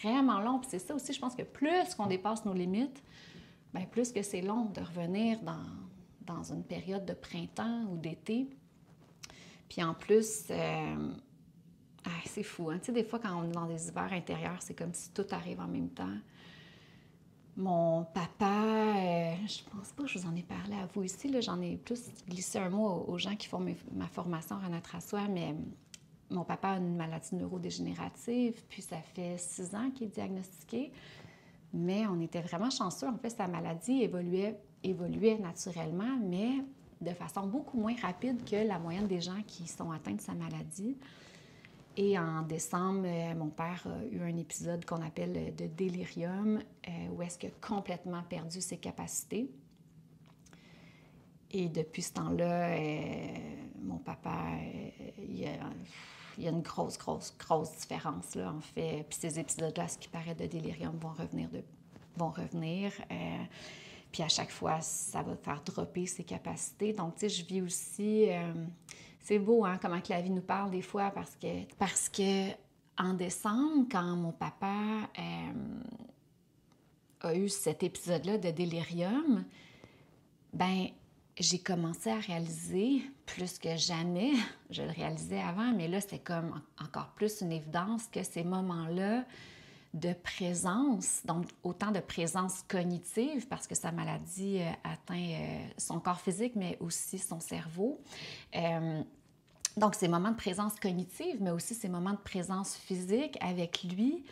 Vraiment long. Puis c'est ça aussi, je pense que plus qu'on dépasse nos limites, bien plus que c'est long de revenir dans une période de printemps ou d'été. Puis en plus, c'est fou, hein? Tu sais, des fois, quand on est dans des hivers intérieurs, c'est comme si tout arrive en même temps. Mon papa, je pense pas que je vous en ai parlé à vous ici, là, j'en ai plus glissé un mot aux gens qui font ma formation Renatre à soi, mais mon papa a une maladie neurodégénérative, puis ça fait 6 ans qu'il est diagnostiqué, mais on était vraiment chanceux. En fait, sa maladie évoluait naturellement, mais de façon beaucoup moins rapide que la moyenne des gens qui sont atteints de sa maladie. Et en décembre, mon père a eu un épisode qu'on appelle de délirium, où est-ce qu'il a complètement perdu ses capacités. Et depuis ce temps-là, mon papa, il y a une grosse différence, là, en fait. Puis ces épisodes-là, ce qui paraît de délirium, vont revenir. Puis à chaque fois, ça va faire dropper ses capacités. Donc, tu sais, je vis aussi... c'est beau, hein, comment que la vie nous parle des fois, parce que en décembre, quand mon papa a eu cet épisode-là de délirium, ben j'ai commencé à réaliser plus que jamais, je le réalisais avant, mais là, c'est comme encore plus une évidence que ces moments-là de présence, donc autant de présence cognitive, parce que sa maladie atteint son corps physique, mais aussi son cerveau. Donc, ces moments de présence cognitive, mais aussi ces moments de présence physique avec lui,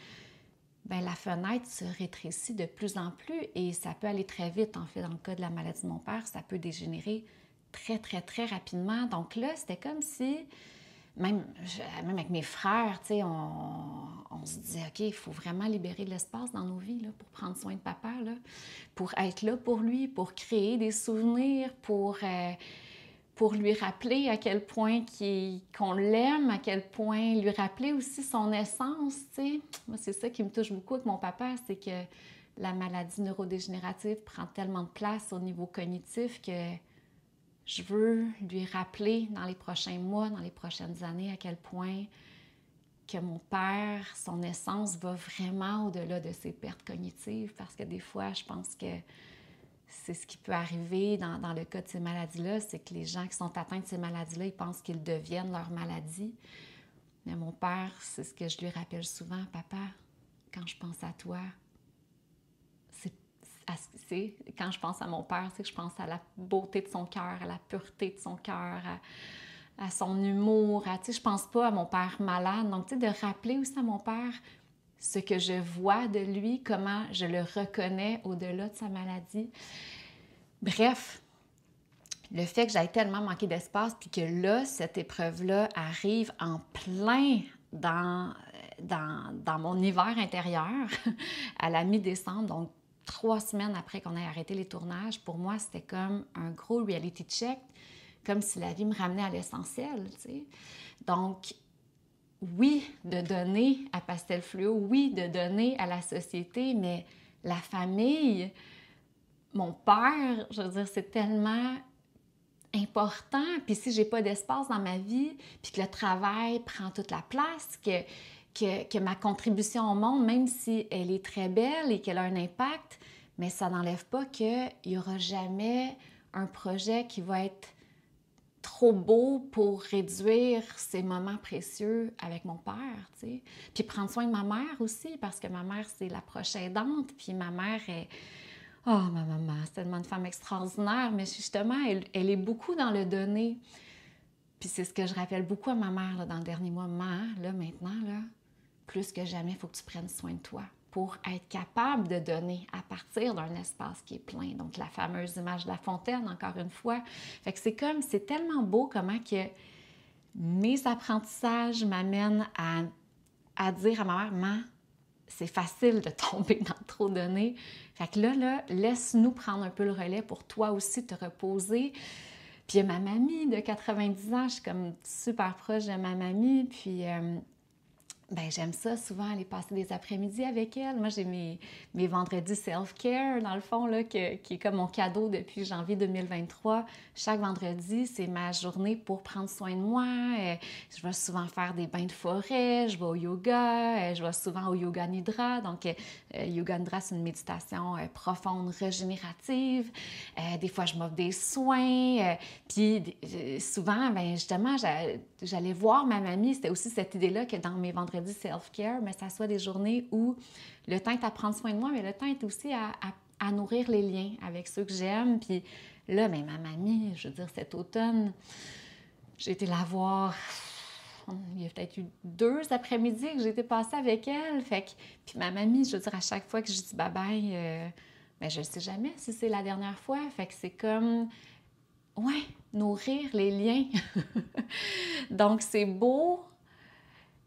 bien, la fenêtre se rétrécit de plus en plus et ça peut aller très vite. En fait, dans le cas de la maladie de mon père, ça peut dégénérer très, très, très rapidement. Donc là, c'était comme si, même avec mes frères, tu sais, on se disait, OK, il faut vraiment libérer de l'espace dans nos vies là, pour prendre soin de papa, là, pour être là pour lui, pour créer des souvenirs, pour lui rappeler à quel point qu'on l'aime, à quel point lui rappeler aussi son essence, tu sais. Moi, c'est ça qui me touche beaucoup avec mon papa, c'est que la maladie neurodégénérative prend tellement de place au niveau cognitif que je veux lui rappeler dans les prochains mois, dans les prochaines années, à quel point que mon père, son essence va vraiment au-delà de ses pertes cognitives, parce que des fois, je pense que c'est ce qui peut arriver dans le cas de ces maladies-là, c'est que les gens qui sont atteints de ces maladies-là, ils pensent qu'ils deviennent leur maladie. Mais mon père, c'est ce que je lui rappelle souvent, papa, quand je pense à toi, quand je pense à mon père, c'est que je pense à la beauté de son cœur, à la pureté de son cœur, à son humour, je pense pas à mon père malade. Donc, de rappeler aussi à mon père ce que je vois de lui, comment je le reconnais au-delà de sa maladie. Bref, le fait que j'aille tellement manqué d'espace, puis que là, cette épreuve-là arrive en plein dans mon hiver intérieur, à la mi-décembre, donc 3 semaines après qu'on ait arrêté les tournages, pour moi, c'était comme un gros reality check, comme si la vie me ramenait à l'essentiel, tu sais. Donc, oui, de donner à Pastel Fluo, oui, de donner à la société, mais la famille, mon père, je veux dire, c'est tellement important. Puis si j'ai pas d'espace dans ma vie, puis que le travail prend toute la place, que ma contribution au monde, même si elle est très belle et qu'elle a un impact, mais ça n'enlève pas qu'il n'y aura jamais un projet qui va être trop beau pour réduire ces moments précieux avec mon père, tu sais. Puis prendre soin de ma mère aussi, parce que ma mère, c'est la prochaine aidante, puis ma mère est... Oh, ma maman, c'est tellement une femme extraordinaire, mais justement, elle est beaucoup dans le donner. Puis c'est ce que je rappelle beaucoup à ma mère là, dans le dernier mois. Maman, là, maintenant, là, plus que jamais, il faut que tu prennes soin de toi pour être capable de donner à partir d'un espace qui est plein. Donc, la fameuse image de la fontaine, encore une fois. Fait que c'est tellement beau comment que mes apprentissages m'amènent à dire à ma mère, maman, c'est facile de tomber dans le trop donné. Fait que là, laisse-nous prendre un peu le relais pour toi aussi te reposer. Puis il y a ma mamie de 90 ans, je suis comme super proche de ma mamie, puis j'aime ça souvent aller passer des après-midi avec elle. Moi, j'ai mes vendredis self-care, dans le fond, là, qui est comme mon cadeau depuis janvier 2023. Chaque vendredi, c'est ma journée pour prendre soin de moi. Je vais souvent faire des bains de forêt, je vais au yoga, je vais souvent au yoga nidra. Donc, yoga nidra, c'est une méditation profonde, régénérative. Des fois, je m'offre des soins. Puis souvent, justement, j'allais voir ma mamie. C'était aussi cette idée-là que dans mes vendredis self-care, mais ça soit des journées où le temps est à prendre soin de moi, mais le temps est aussi à nourrir les liens avec ceux que j'aime. Puis là, ma mamie, je veux dire, cet automne, j'ai été la voir. Il y a peut-être eu 2 après-midi que j'ai été passée avec elle. Puis ma mamie, je veux dire, à chaque fois que je dis bye-bye, je ne sais jamais si c'est la dernière fois. Fait que c'est comme, ouais, nourrir les liens. Donc, c'est beau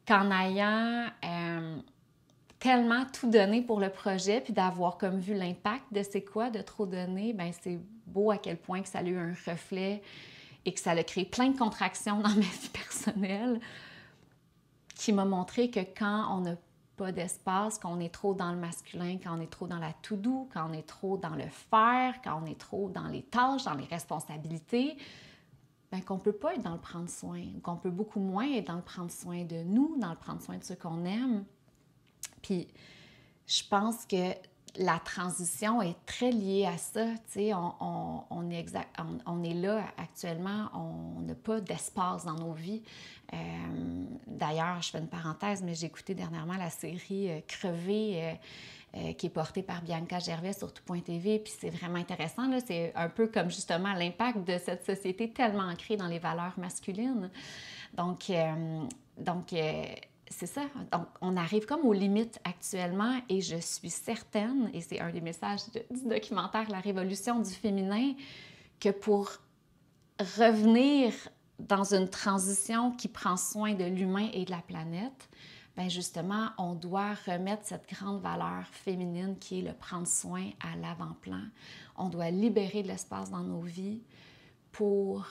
qu'en ayant tellement tout donné pour le projet, puis d'avoir comme vu l'impact de c'est quoi de trop donner, c'est beau à quel point que ça a eu un reflet et que ça a créé plein de contractions dans ma vie personnelle qui m'a montré que quand on n'a pas d'espace, quand on est trop dans le masculin, quand on est trop dans la to-do, quand on est trop dans le faire, quand on est trop dans les tâches, dans les responsabilités, qu'on ne peut pas être dans le prendre soin, qu'on peut beaucoup moins être dans le prendre soin de nous, dans le prendre soin de ceux qu'on aime. Puis, je pense que la transition est très liée à ça. Tu sais, on est là actuellement, on n'a pas d'espace dans nos vies. D'ailleurs, je fais une parenthèse, mais j'ai écouté dernièrement la série Crever, qui est portée par Bianca Gervais sur Tout.tv, puis c'est vraiment intéressant, là, c'est un peu comme justement l'impact de cette société tellement ancrée dans les valeurs masculines. Donc c'est ça. Donc, on arrive comme aux limites actuellement et je suis certaine, et c'est un des messages du documentaire La Révolution du féminin, que pour revenir dans une transition qui prend soin de l'humain et de la planète, justement, on doit remettre cette grande valeur féminine qui est le prendre soin à l'avant-plan. On doit libérer de l'espace dans nos vies pour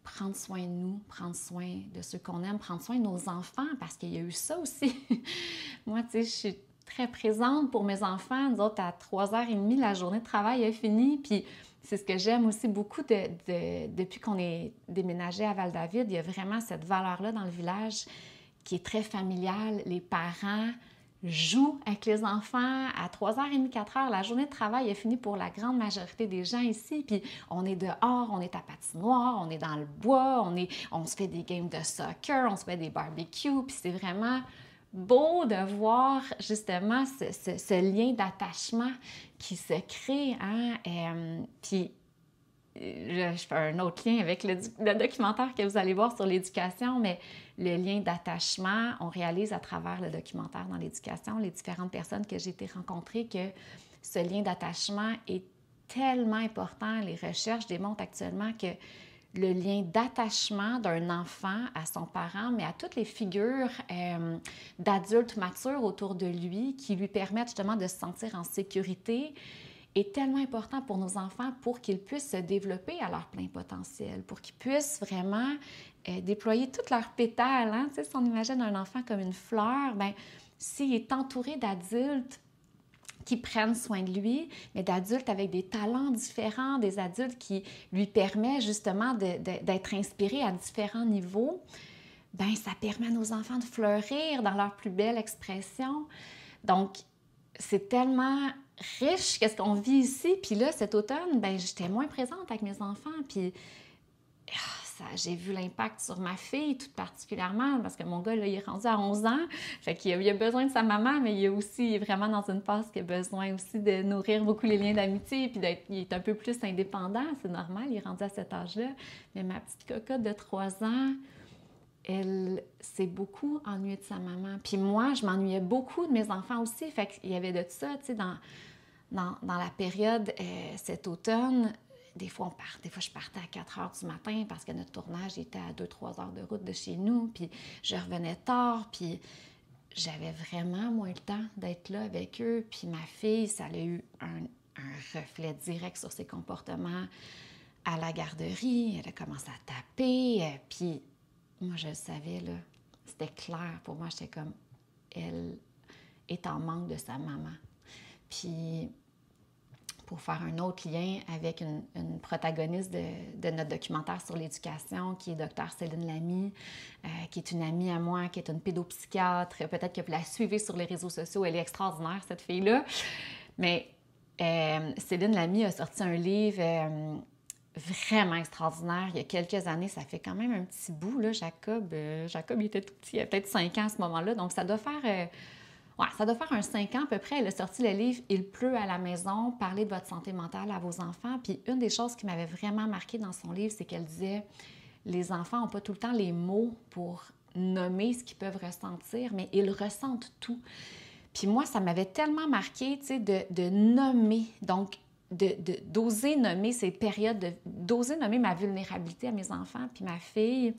prendre soin de nous, prendre soin de ceux qu'on aime, prendre soin de nos enfants, parce qu'il y a eu ça aussi. Moi, tu sais, je suis très présente pour mes enfants. Nous autres, à 3h30, la journée de travail est finie, puis c'est ce que j'aime aussi beaucoup depuis qu'on est déménagé à Val-David. Il y a vraiment cette valeur-là dans le village qui est très familiale. Les parents jouent avec les enfants à 3h30, 4h. La journée de travail est finie pour la grande majorité des gens ici. Puis on est dehors, on est à patinoire, on est dans le bois, on se fait des games de soccer, on se fait des barbecues. Puis c'est vraiment beau de voir justement ce lien d'attachement qui se crée. Hein? Puis je fais un autre lien avec le documentaire que vous allez voir sur l'éducation, mais le lien d'attachement, on réalise à travers le documentaire dans l'éducation, les différentes personnes que j'ai été rencontrer, que ce lien d'attachement est tellement important. Les recherches démontrent actuellement que le lien d'attachement d'un enfant à son parent, mais à toutes les figures d'adultes matures autour de lui qui lui permettent justement de se sentir en sécurité, est tellement important pour nos enfants pour qu'ils puissent se développer à leur plein potentiel, pour qu'ils puissent vraiment déployer toutes leurs pétales. Hein? Tu sais, si on imagine un enfant comme une fleur, bien, s'il est entouré d'adultes qui prennent soin de lui, mais d'adultes avec des talents différents, des adultes qui lui permettent justement d'être inspirés à différents niveaux, bien, ça permet à nos enfants de fleurir dans leur plus belle expression. Donc, c'est tellement riche qu'est-ce qu'on vit ici. Puis là, cet automne, ben j'étais moins présente avec mes enfants. Puis j'ai vu l'impact sur ma fille, tout particulièrement, parce que mon gars, là, il est rendu à 11 ans. Fait qu'il a besoin de sa maman, mais il est vraiment dans une phase qui a besoin aussi de nourrir beaucoup les liens d'amitié, puis il est un peu plus indépendant. C'est normal, il est rendu à cet âge-là. Mais ma petite cocotte de 3 ans, elle s'est beaucoup ennuyée de sa maman. Puis moi, je m'ennuyais beaucoup de mes enfants aussi. Fait qu'il y avait de ça, tu sais, dans la période cet automne. Des fois, je partais à 4 heures du matin parce que notre tournage était à 2-3 heures de route de chez nous. Puis je revenais tard, puis j'avais vraiment moins le temps d'être là avec eux. Puis ma fille, ça a eu un reflet direct sur ses comportements à la garderie. Elle a commencé à taper, puis moi, je le savais, là. C'était clair. Pour moi, j'étais comme, elle est en manque de sa maman. Puis, pour faire un autre lien avec une protagoniste de notre documentaire sur l'éducation, qui est Dr. Céline Lamy, qui est une amie à moi, qui est une pédopsychiatre. Peut-être que vous la suivez sur les réseaux sociaux. Elle est extraordinaire, cette fille-là. Mais Céline Lamy a sorti un livre vraiment extraordinaire. Il y a quelques années, ça fait quand même un petit bout, là, Jacob, il était tout petit, il a peut-être 5 ans à ce moment-là, donc ça doit faire un 5 ans à peu près. Elle a sorti le livre « Il pleut à la maison, parlez de votre santé mentale à vos enfants ». Puis une des choses qui m'avait vraiment marquée dans son livre, c'est qu'elle disait « Les enfants n'ont pas tout le temps les mots pour nommer ce qu'ils peuvent ressentir, mais ils ressentent tout ». Puis moi, ça m'avait tellement marquée, tu sais, de nommer, donc d'oser nommer ces périodes, d'oser nommer ma vulnérabilité à mes enfants. Puis ma fille,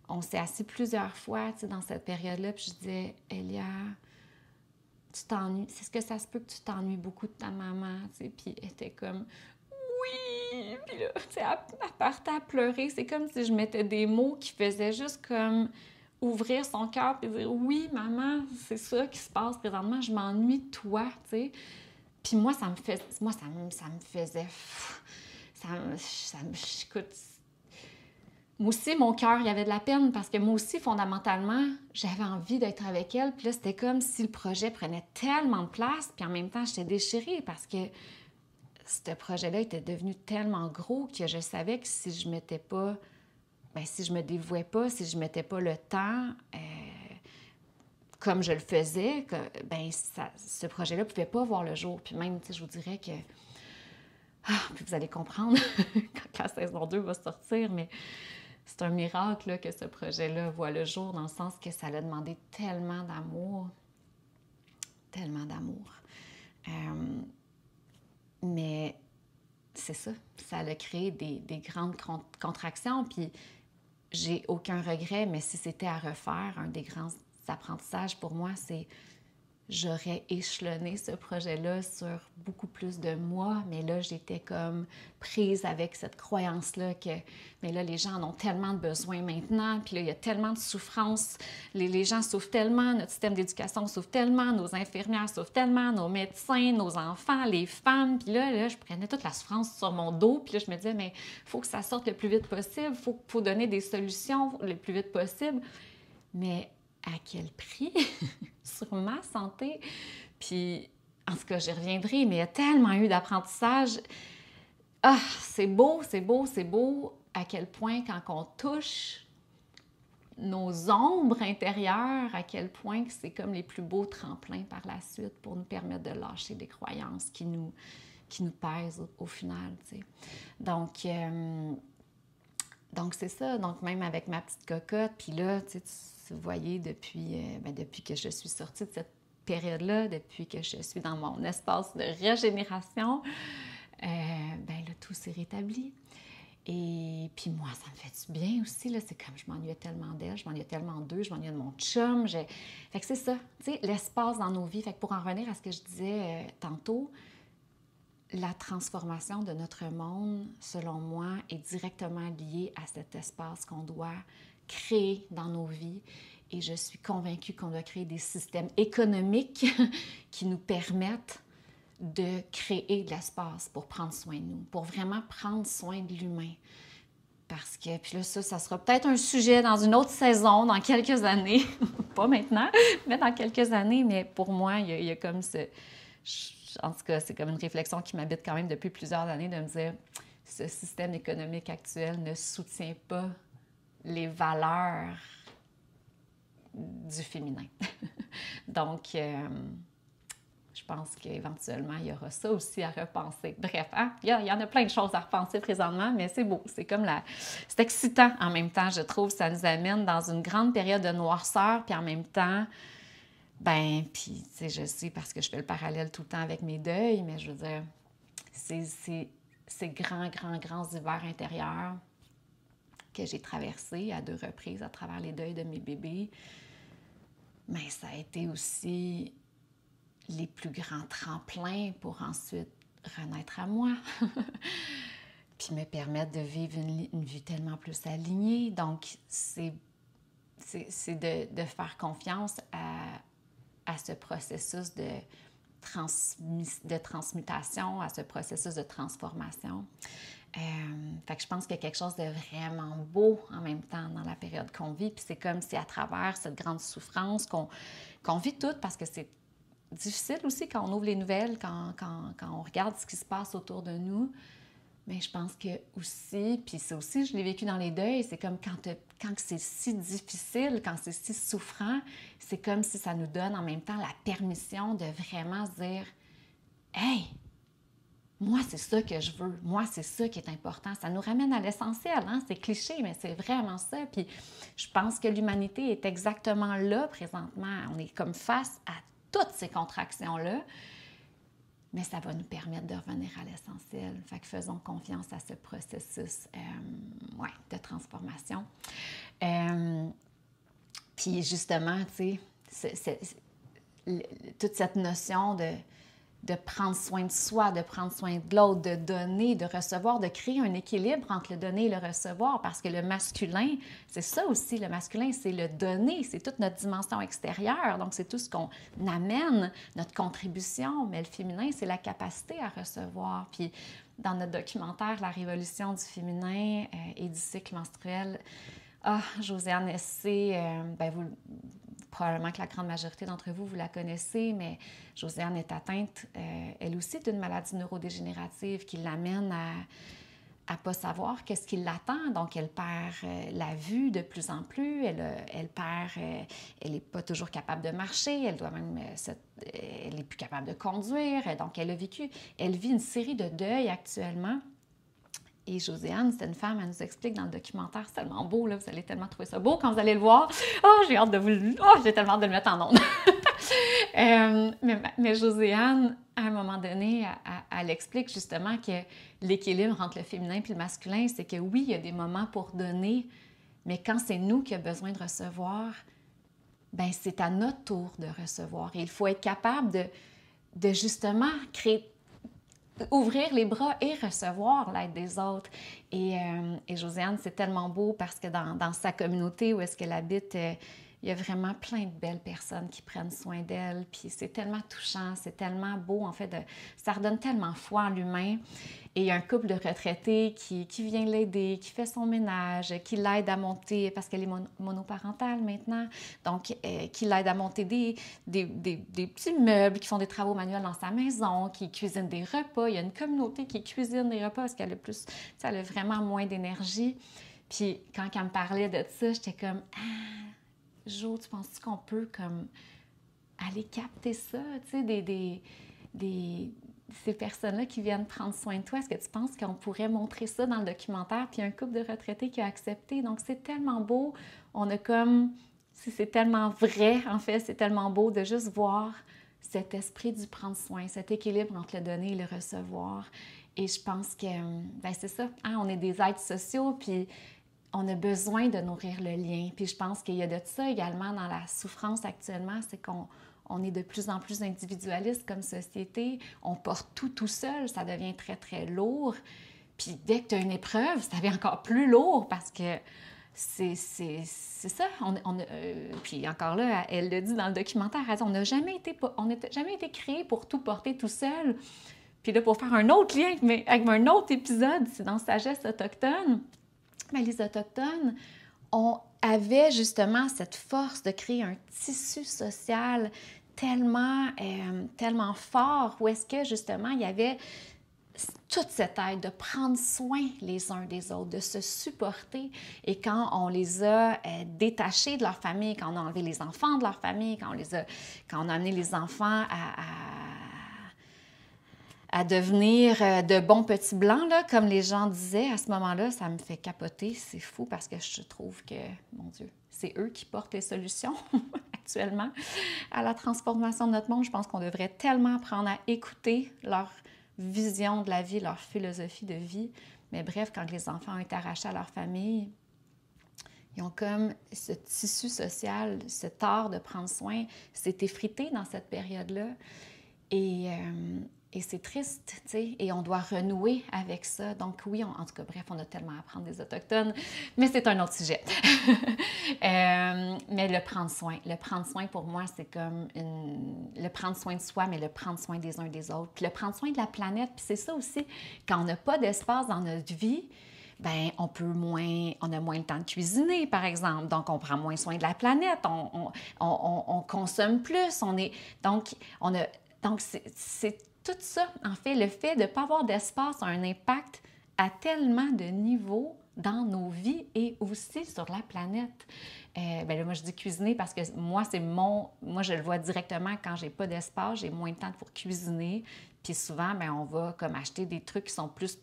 on s'est assis plusieurs fois, tu sais, dans cette période-là, puis je disais, Elia, tu t'ennuies, c'est ce que ça se peut que tu t'ennuies beaucoup de ta maman, tu sais, puis elle était comme, oui, puis là, tu sais, elle partait à pleurer, c'est comme si je mettais des mots qui faisaient juste comme ouvrir son cœur et dire, oui, maman, c'est ça qui se passe présentement, je m'ennuie de toi, tu sais. Puis moi, ça me faisait... Écoute, moi aussi, mon cœur, il y avait de la peine parce que moi aussi, fondamentalement, j'avais envie d'être avec elle. Puis là, c'était comme si le projet prenait tellement de place. Puis en même temps, j'étais déchirée parce que ce projet-là était devenu tellement gros que je savais que si je mettais pas... Bien, si je me dévouais pas, si je mettais pas le temps... comme je le faisais, ben ce projet-là ne pouvait pas voir le jour. Puis même, je vous dirais que... puis vous allez comprendre quand la saison 2 va sortir, mais c'est un miracle là, que ce projet-là voit le jour, dans le sens que ça l'a demandé tellement d'amour. Tellement d'amour. Mais c'est ça. Ça a créé des grandes contractions, puis j'ai aucun regret, mais si c'était à refaire, un des grands apprentissages pour moi, c'est j'aurais échelonné ce projet-là sur beaucoup plus de mois, mais là, j'étais comme prise avec cette croyance-là que, mais là, les gens en ont tellement de besoins maintenant, puis là, il y a tellement de souffrance, les gens souffrent tellement, notre système d'éducation souffre tellement, nos infirmières souffrent tellement, nos médecins, nos enfants, les femmes, puis là, je prenais toute la souffrance sur mon dos, puis là, je me disais, mais il faut que ça sorte le plus vite possible, il faut donner des solutions le plus vite possible, mais à quel prix sur ma santé? Puis, en tout cas, j'y reviendrai, mais il y a tellement eu d'apprentissage. Ah, c'est beau, c'est beau, c'est beau à quel point quand on touche nos ombres intérieures, à quel point c'est comme les plus beaux tremplins par la suite pour nous permettre de lâcher des croyances qui nous pèsent au final, tu sais. Donc c'est ça. Donc, même avec ma petite cocotte, puis là, tu sais, vous voyez, depuis que je suis sortie de cette période-là, depuis que je suis dans mon espace de régénération, là, tout s'est rétabli. Et puis moi, ça me fait du bien aussi, là. C'est comme je m'ennuyais tellement d'elle, je m'ennuyais tellement d'eux, je m'ennuyais de mon chum. Fait que c'est ça, tu sais, l'espace dans nos vies. Fait que pour en revenir à ce que je disais tantôt, la transformation de notre monde, selon moi, est directement liée à cet espace qu'on doit créer dans nos vies. Et je suis convaincue qu'on doit créer des systèmes économiques qui nous permettent de créer de l'espace pour prendre soin de nous, pour vraiment prendre soin de l'humain. Parce que, puis là, ça sera peut-être un sujet dans une autre saison, dans quelques années. Pas maintenant, mais dans quelques années. Mais pour moi, il y a comme en tout cas, c'est comme une réflexion qui m'habite quand même depuis plusieurs années de me dire, ce système économique actuel ne soutient pas les valeurs du féminin. Donc, je pense qu'éventuellement, il y aura ça aussi à repenser. Bref, hein? Il y en a plein de choses à repenser présentement, mais c'est beau. C'est comme c'est excitant en même temps, je trouve. Ça nous amène dans une grande période de noirceur, puis en même temps, puis, tu sais, je sais parce que je fais le parallèle tout le temps avec mes deuils, mais je veux dire, ces grands hivers intérieurs que j'ai traversés à 2 reprises à travers les deuils de mes bébés, mais ça a été aussi les plus grands tremplins pour ensuite renaître à moi, puis me permettre de vivre une vie tellement plus alignée. Donc, c'est de faire confiance à ce processus de transmutation, à ce processus de transformation. Fait que je pense qu'il y a quelque chose de vraiment beau en même temps dans la période qu'on vit. Puis c'est comme si à travers cette grande souffrance qu'on vit toutes, parce que c'est difficile aussi quand on ouvre les nouvelles, quand on regarde ce qui se passe autour de nous. Mais je pense que aussi, puis ça aussi, je l'ai vécu dans les deuils, c'est comme quand c'est si difficile, quand c'est si souffrant, c'est comme si ça nous donne en même temps la permission de vraiment se dire « Hey, moi, c'est ça que je veux. Moi, c'est ça qui est important. » Ça nous ramène à l'essentiel, hein? C'est cliché, mais c'est vraiment ça. Puis je pense que l'humanité est exactement là présentement. On est comme face à toutes ces contractions-là. Mais ça va nous permettre de revenir à l'essentiel. Fait que faisons confiance à ce processus de transformation. Puis justement, tu sais, toute cette notion de prendre soin de soi, de prendre soin de l'autre, de donner, de recevoir, de créer un équilibre entre le donner et le recevoir, parce que le masculin, c'est ça aussi, le masculin, c'est le donner, c'est toute notre dimension extérieure, donc c'est tout ce qu'on amène, notre contribution, mais le féminin, c'est la capacité à recevoir. Puis dans notre documentaire « La révolution du féminin et du cycle menstruel », Josiane Essé, probablement que la grande majorité d'entre vous, vous la connaissez, mais Josiane est atteinte, elle aussi, d'une maladie neurodégénérative qui l'amène à ne pas savoir qu'est-ce qui l'attend. Donc, elle perd la vue de plus en plus, elle n'est pas toujours capable de marcher, elle n'est plus capable de conduire. Donc, elle vit une série de deuils actuellement. Et Josiane, c'est une femme, elle nous explique dans le documentaire, c'est tellement beau, là, vous allez tellement trouver ça beau quand vous allez le voir. J'ai hâte de j'ai tellement hâte de le mettre en ondes. mais Josiane, à un moment donné, elle explique justement que l'équilibre entre le féminin et le masculin, c'est que oui, il y a des moments pour donner, mais quand c'est nous qui avons besoin de recevoir, ben c'est à notre tour de recevoir. Et il faut être capable de justement ouvrir les bras et recevoir l'aide des autres. Et Josiane, c'est tellement beau parce que dans sa communauté où est-ce qu'elle habite, il y a vraiment plein de belles personnes qui prennent soin d'elle. Puis c'est tellement touchant, c'est tellement beau, en fait, ça redonne tellement foi en l'humain. Et il y a un couple de retraités qui vient l'aider, qui fait son ménage, qui l'aide à monter, parce qu'elle est monoparentale maintenant, donc qui l'aide à monter des petits meubles, qui font des travaux manuels dans sa maison, qui cuisinent des repas. Il y a une communauté qui cuisine des repas parce qu'elle a plus, elle a vraiment moins d'énergie. Puis quand elle me parlait de ça, j'étais comme « Ah, Jo, tu penses qu'on peut comme aller capter ça, tu sais, ces personnes-là qui viennent prendre soin de toi, est-ce que tu penses qu'on pourrait montrer ça dans le documentaire? » Puis il y a un couple de retraités qui a accepté. Donc, c'est tellement beau. On a comme... C'est tellement vrai, en fait. C'est tellement beau de juste voir cet esprit du prendre soin, cet équilibre entre le donner et le recevoir. Et je pense que, ben c'est ça, hein, on est des êtres sociaux, puis on a besoin de nourrir le lien. Puis je pense qu'il y a de ça également dans la souffrance actuellement, c'est qu'on est de plus en plus individualiste comme société. On porte tout seul, ça devient très, très lourd. Puis dès que tu as une épreuve, ça devient encore plus lourd parce que c'est ça. Puis encore là, elle le dit dans le documentaire, elle dit, on n'a jamais été créé pour tout porter tout seul. Puis là, pour faire un autre lien avec un autre épisode, c'est dans Sagesse autochtone. Bien, les Autochtones avaient justement cette force de créer un tissu social tellement fort où est-ce que justement il y avait toute cette aide de prendre soin les uns des autres, de se supporter. Et quand on les a détachés de leur famille, quand on a enlevé les enfants de leur famille, quand on a amené les enfants à devenir de bons petits blancs, là, comme les gens disaient à ce moment-là, ça me fait capoter. C'est fou parce que je trouve que, mon Dieu, c'est eux qui portent les solutions actuellement à la transformation de notre monde. Je pense qu'on devrait tellement apprendre à écouter leur vision de la vie, leur philosophie de vie. Mais bref, quand les enfants ont été arrachés à leur famille, ils ont comme ce tissu social, cet art de prendre soin, s'est effrité dans cette période-là. Et c'est triste, tu sais, et on doit renouer avec ça. Donc oui, en tout cas, bref, on a tellement à apprendre des Autochtones, mais c'est un autre sujet. Mais le prendre soin pour moi, c'est comme le prendre soin de soi, mais le prendre soin des uns des autres, puis le prendre soin de la planète. Puis c'est ça aussi, quand on n'a pas d'espace dans notre vie, ben on a moins le temps de cuisiner, par exemple. Donc, on prend moins soin de la planète, on consomme plus, donc, c'est tout ça, en fait, le fait de ne pas avoir d'espace a un impact à tellement de niveaux dans nos vies et aussi sur la planète. Bien là, moi, je dis cuisiner parce que moi, je le vois directement quand j'ai pas d'espace, j'ai moins de temps pour cuisiner. Puis souvent, bien, on va comme acheter des trucs qui sont plus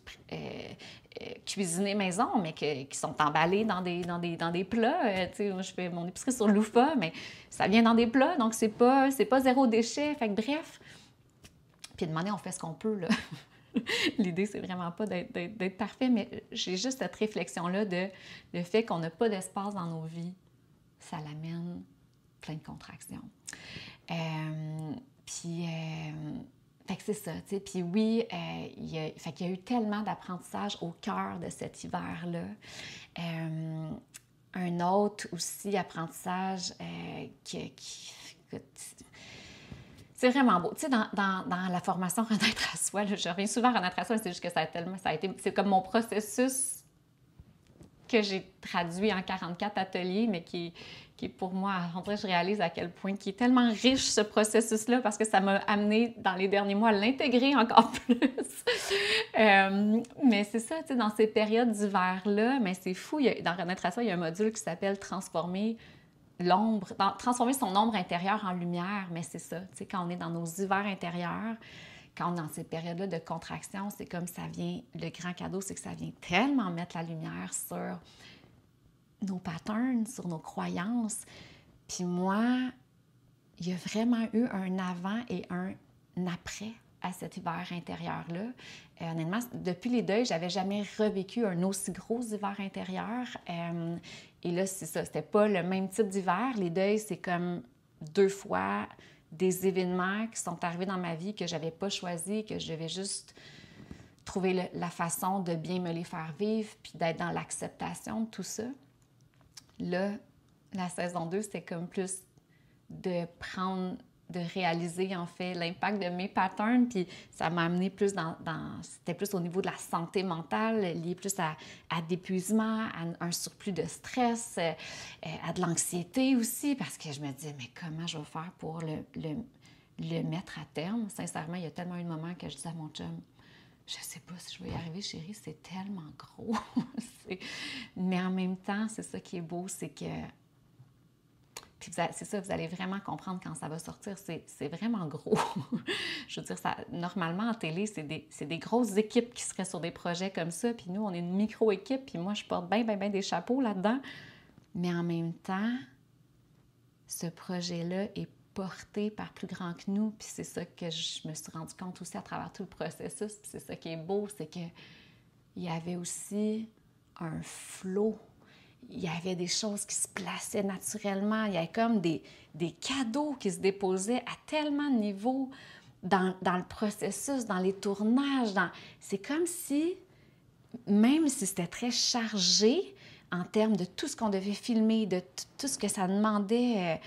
cuisinés maison, mais qui sont emballés dans des plats. Tu sais, moi, je fais mon épicerie sur Loufa, mais ça vient dans des plats, donc c'est pas zéro déchet. Fait que bref, puis demander, on fait ce qu'on peut, là. L'idée, c'est vraiment pas d'être parfait, mais j'ai juste cette réflexion-là de le fait qu'on n'a pas d'espace dans nos vies, ça l'amène plein de contractions. Fait que c'est ça, tu sais. Puis oui, il y a eu tellement d'apprentissage au cœur de cet hiver-là. Un autre aussi apprentissage c'est vraiment beau. Tu sais, dans la formation Renaître à soi, là, je reviens souvent à Renaître à soi, mais c'est juste que c'est comme mon processus que j'ai traduit en 44 ateliers, mais qui est pour moi, en vrai, je réalise à quel point qui est tellement riche ce processus-là parce que ça m'a amené dans les derniers mois à l'intégrer encore plus. Mais c'est ça, tu sais, dans ces périodes d'hiver-là, mais c'est fou, dans Renaître à soi, il y a un module qui s'appelle transformer son ombre intérieure en lumière, mais c'est ça, tu sais, quand on est dans nos hivers intérieurs, quand on est dans ces périodes-là de contraction, c'est comme ça vient, le grand cadeau, c'est que ça vient tellement mettre la lumière sur nos patterns, sur nos croyances. Puis moi, il y a vraiment eu un avant et un après à cet hiver intérieur-là. Honnêtement, depuis les deuils, j'avais jamais revécu un aussi gros hiver intérieur. Et là, c'est ça, c'était pas le même type d'hiver. Les deuils, c'est comme 2 fois des événements qui sont arrivés dans ma vie que j'avais pas choisi, que je devais juste trouver la façon de bien me les faire vivre, puis d'être dans l'acceptation de tout ça. Là, la saison 2, c'était comme plus de réaliser en fait l'impact de mes patterns, puis ça m'a amené plus c'était plus au niveau de la santé mentale, lié plus à d'épuisement, à un surplus de stress, à de l'anxiété aussi, parce que je me disais, mais comment je vais faire pour le mettre à terme? Sincèrement, il y a tellement eu de moments que je disais à mon chum, je sais pas si je vais y arriver, chérie, c'est tellement gros. Mais en même temps, c'est ça qui est beau, c'est que... Puis c'est ça, vous allez vraiment comprendre quand ça va sortir. C'est vraiment gros. Je veux dire, normalement, en télé, c'est des grosses équipes qui seraient sur des projets comme ça. Puis nous, on est une micro-équipe. Puis moi, je porte bien des chapeaux là-dedans. Mais en même temps, ce projet-là est porté par plus grand que nous. Puis c'est ça que je me suis rendu compte aussi à travers tout le processus. Puis c'est ça qui est beau, c'est qu'il y avait aussi un flot. Il y avait des choses qui se plaçaient naturellement. Il y avait comme des cadeaux qui se déposaient à tellement de niveaux dans le processus, dans les tournages. C'est comme si, même si c'était très chargé en termes de tout ce qu'on devait filmer, de tout ce que ça demandait.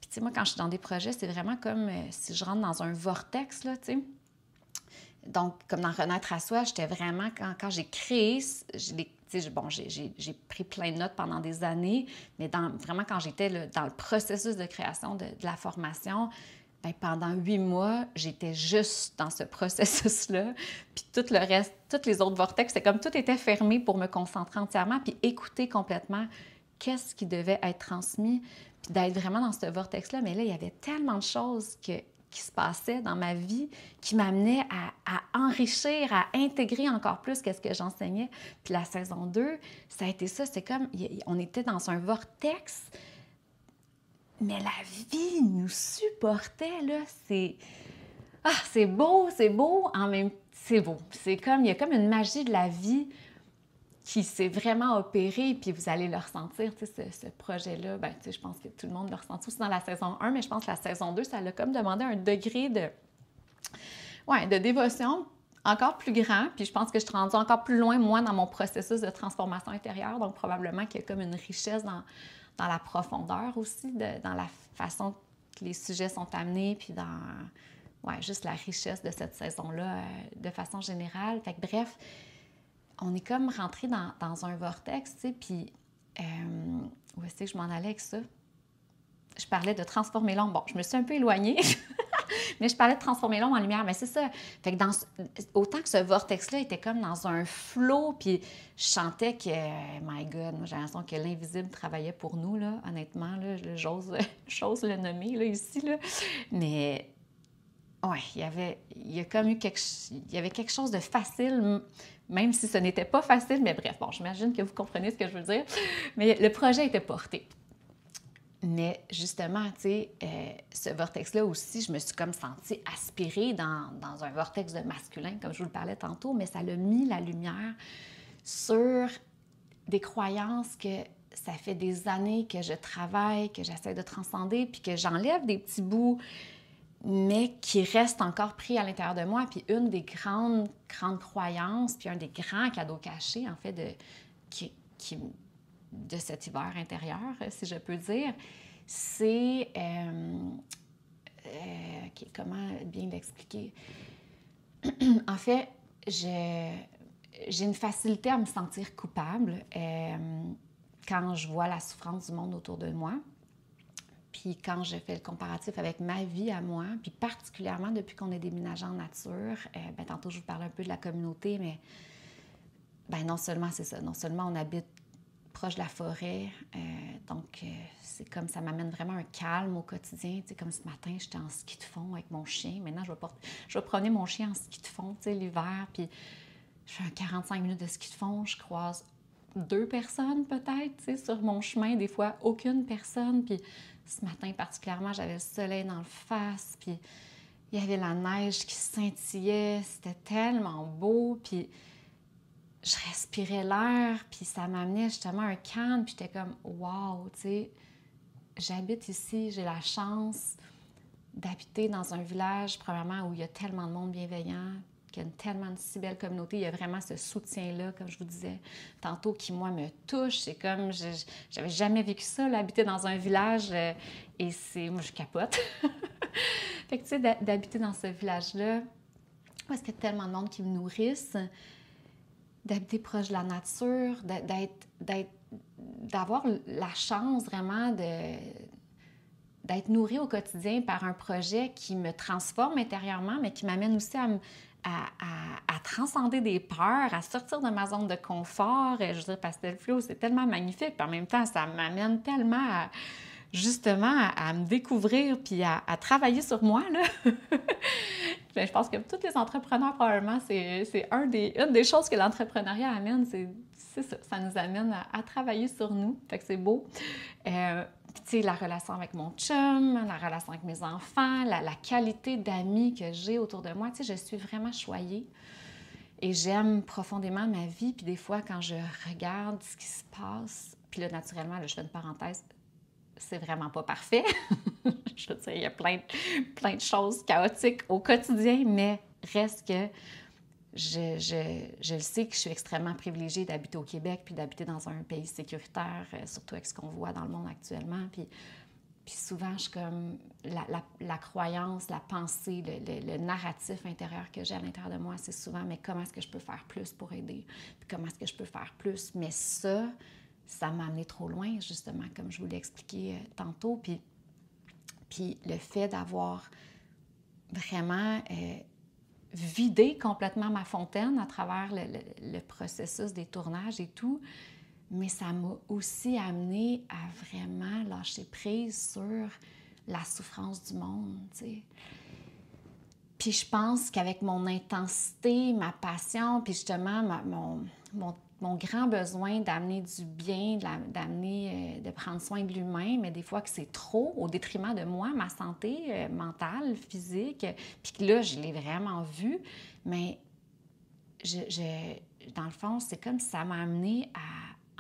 Puis tu sais, moi, quand je suis dans des projets, c'est vraiment comme si je rentre dans un vortex, là, tu sais. Donc, comme dans Renaître à soi, j'étais vraiment, quand j'ai créé, j'ai pris plein de notes pendant des années, mais vraiment quand j'étais dans le processus de création de la formation, bien, pendant 8 mois, j'étais juste dans ce processus-là. Puis tout le reste, tous les autres vortex, c'est comme tout était fermé pour me concentrer entièrement puis écouter complètement qu'est-ce qui devait être transmis, puis d'être vraiment dans ce vortex-là. Mais là, il y avait tellement de choses qui se passaient dans ma vie, qui m'amenaient à enrichir, à intégrer encore plus qu'est-ce que j'enseignais. Puis la saison 2, ça a été ça, c'est comme, on était dans un vortex, mais la vie nous supportait, là. C'est beau, en même temps, c'est beau. C'est comme, il y a comme une magie de la vie qui s'est vraiment opéré, puis vous allez le ressentir, tu sais, ce projet-là, ben, tu sais, je pense que tout le monde l'a ressenti aussi dans la saison 1, mais je pense que la saison 2, ça l'a comme demandé un degré de dévotion encore plus grand, puis je pense que je suis rendue encore plus loin, moi, dans mon processus de transformation intérieure, donc probablement qu'il y a comme une richesse dans la profondeur aussi, dans la façon que les sujets sont amenés, puis juste la richesse de cette saison-là de façon générale. Fait que bref, on est comme rentré dans un vortex, tu sais, puis où est-ce que je m'en allais avec ça? Je parlais de transformer l'ombre. Bon, je me suis un peu éloignée, mais je parlais de transformer l'ombre en lumière. Mais c'est ça. Fait que autant que ce vortex-là était comme dans un flot, puis je sentais que, my God, moi j'ai l'impression que l'invisible travaillait pour nous, là, honnêtement, là, j'ose le nommer, là, ici, là. Mais... oui, il y avait quelque chose de facile, même si ce n'était pas facile, mais bref, bon, j'imagine que vous comprenez ce que je veux dire. Mais le projet était porté. Mais justement, tu sais, ce vortex-là aussi, je me suis comme sentie aspirée dans un vortex de masculin, comme je vous le parlais tantôt, mais ça l'a mis la lumière sur des croyances que ça fait des années que je travaille, que j'essaie de transcender, puis que j'enlève des petits bouts, mais qui reste encore pris à l'intérieur de moi. Puis une des grandes croyances, puis un des grands cadeaux cachés, en fait, de cet hiver intérieur, si je peux dire, c'est... comment bien l'expliquer? En fait, j'ai une facilité à me sentir coupable quand je vois la souffrance du monde autour de moi. Puis quand je fais le comparatif avec ma vie à moi, puis particulièrement depuis qu'on est déménagé en nature, tantôt je vous parlais un peu de la communauté, mais non seulement c'est ça, non seulement on habite proche de la forêt, donc c'est comme ça m'amène vraiment un calme au quotidien. Tu sais, comme ce matin, j'étais en ski de fond avec mon chien. Maintenant, je vais promener mon chien en ski de fond, tu sais, l'hiver, puis je fais un 45 minutes de ski de fond, je croise 2 personnes peut-être, tu sais, sur mon chemin, des fois aucune personne, puis ce matin particulièrement, j'avais le soleil dans le face, puis il y avait la neige qui scintillait, c'était tellement beau, puis je respirais l'air, puis ça m'amenait justement un calme, puis j'étais comme « wow », tu sais, j'habite ici, j'ai la chance d'habiter dans un village, premièrement, où il y a tellement de monde bienveillant, qu'il y a tellement de si belle communauté, il y a vraiment ce soutien-là, comme je vous disais tantôt, qui, moi, me touche. C'est comme, j'avais jamais vécu ça, là, habiter dans un village, et c'est, moi, je capote. Fait que, tu sais, d'habiter dans ce village-là, parce qu'il y a tellement de monde qui me nourrissent, d'habiter proche de la nature, d'avoir la chance vraiment d'être nourrie au quotidien par un projet qui me transforme intérieurement, mais qui m'amène aussi à transcender des peurs, à sortir de ma zone de confort. Je veux dire, Pastel Fluo, c'est tellement magnifique, puis en même temps, ça m'amène tellement justement à me découvrir puis à travailler sur moi, là. Bien, je pense que tous les entrepreneurs, probablement, c'est une des choses que l'entrepreneuriat amène, c'est ça, ça nous amène à travailler sur nous, fait que c'est beau. Puis, tu sais, la relation avec mon chum, la relation avec mes enfants, la qualité d'amis que j'ai autour de moi, tu sais, je suis vraiment choyée. Et j'aime profondément ma vie, puis des fois, quand je regarde ce qui se passe, puis là, naturellement, là, je fais une parenthèse, c'est vraiment pas parfait. Je veux dire, il y a plein de choses chaotiques au quotidien, mais reste que je le sais que je suis extrêmement privilégiée d'habiter au Québec puis d'habiter dans un pays sécuritaire, surtout avec ce qu'on voit dans le monde actuellement. Puis souvent, je suis comme la croyance, la pensée, le narratif intérieur que j'ai à l'intérieur de moi, c'est souvent, mais comment est-ce que je peux faire plus pour aider? Puis comment est-ce que je peux faire plus? Mais ça m'a amené trop loin, justement, comme je vous l'ai expliqué tantôt. Puis le fait d'avoir vraiment vidé complètement ma fontaine à travers le processus des tournages et tout, mais ça m'a aussi amené à vraiment lâcher prise sur la souffrance du monde, tu sais. Puis je pense qu'avec mon intensité, ma passion, puis justement mon grand besoin d'amener du bien, de prendre soin de l'humain, mais des fois que c'est trop au détriment de moi, ma santé mentale, physique, puis que là, je l'ai vraiment vu, mais dans le fond, c'est comme si ça m'a amené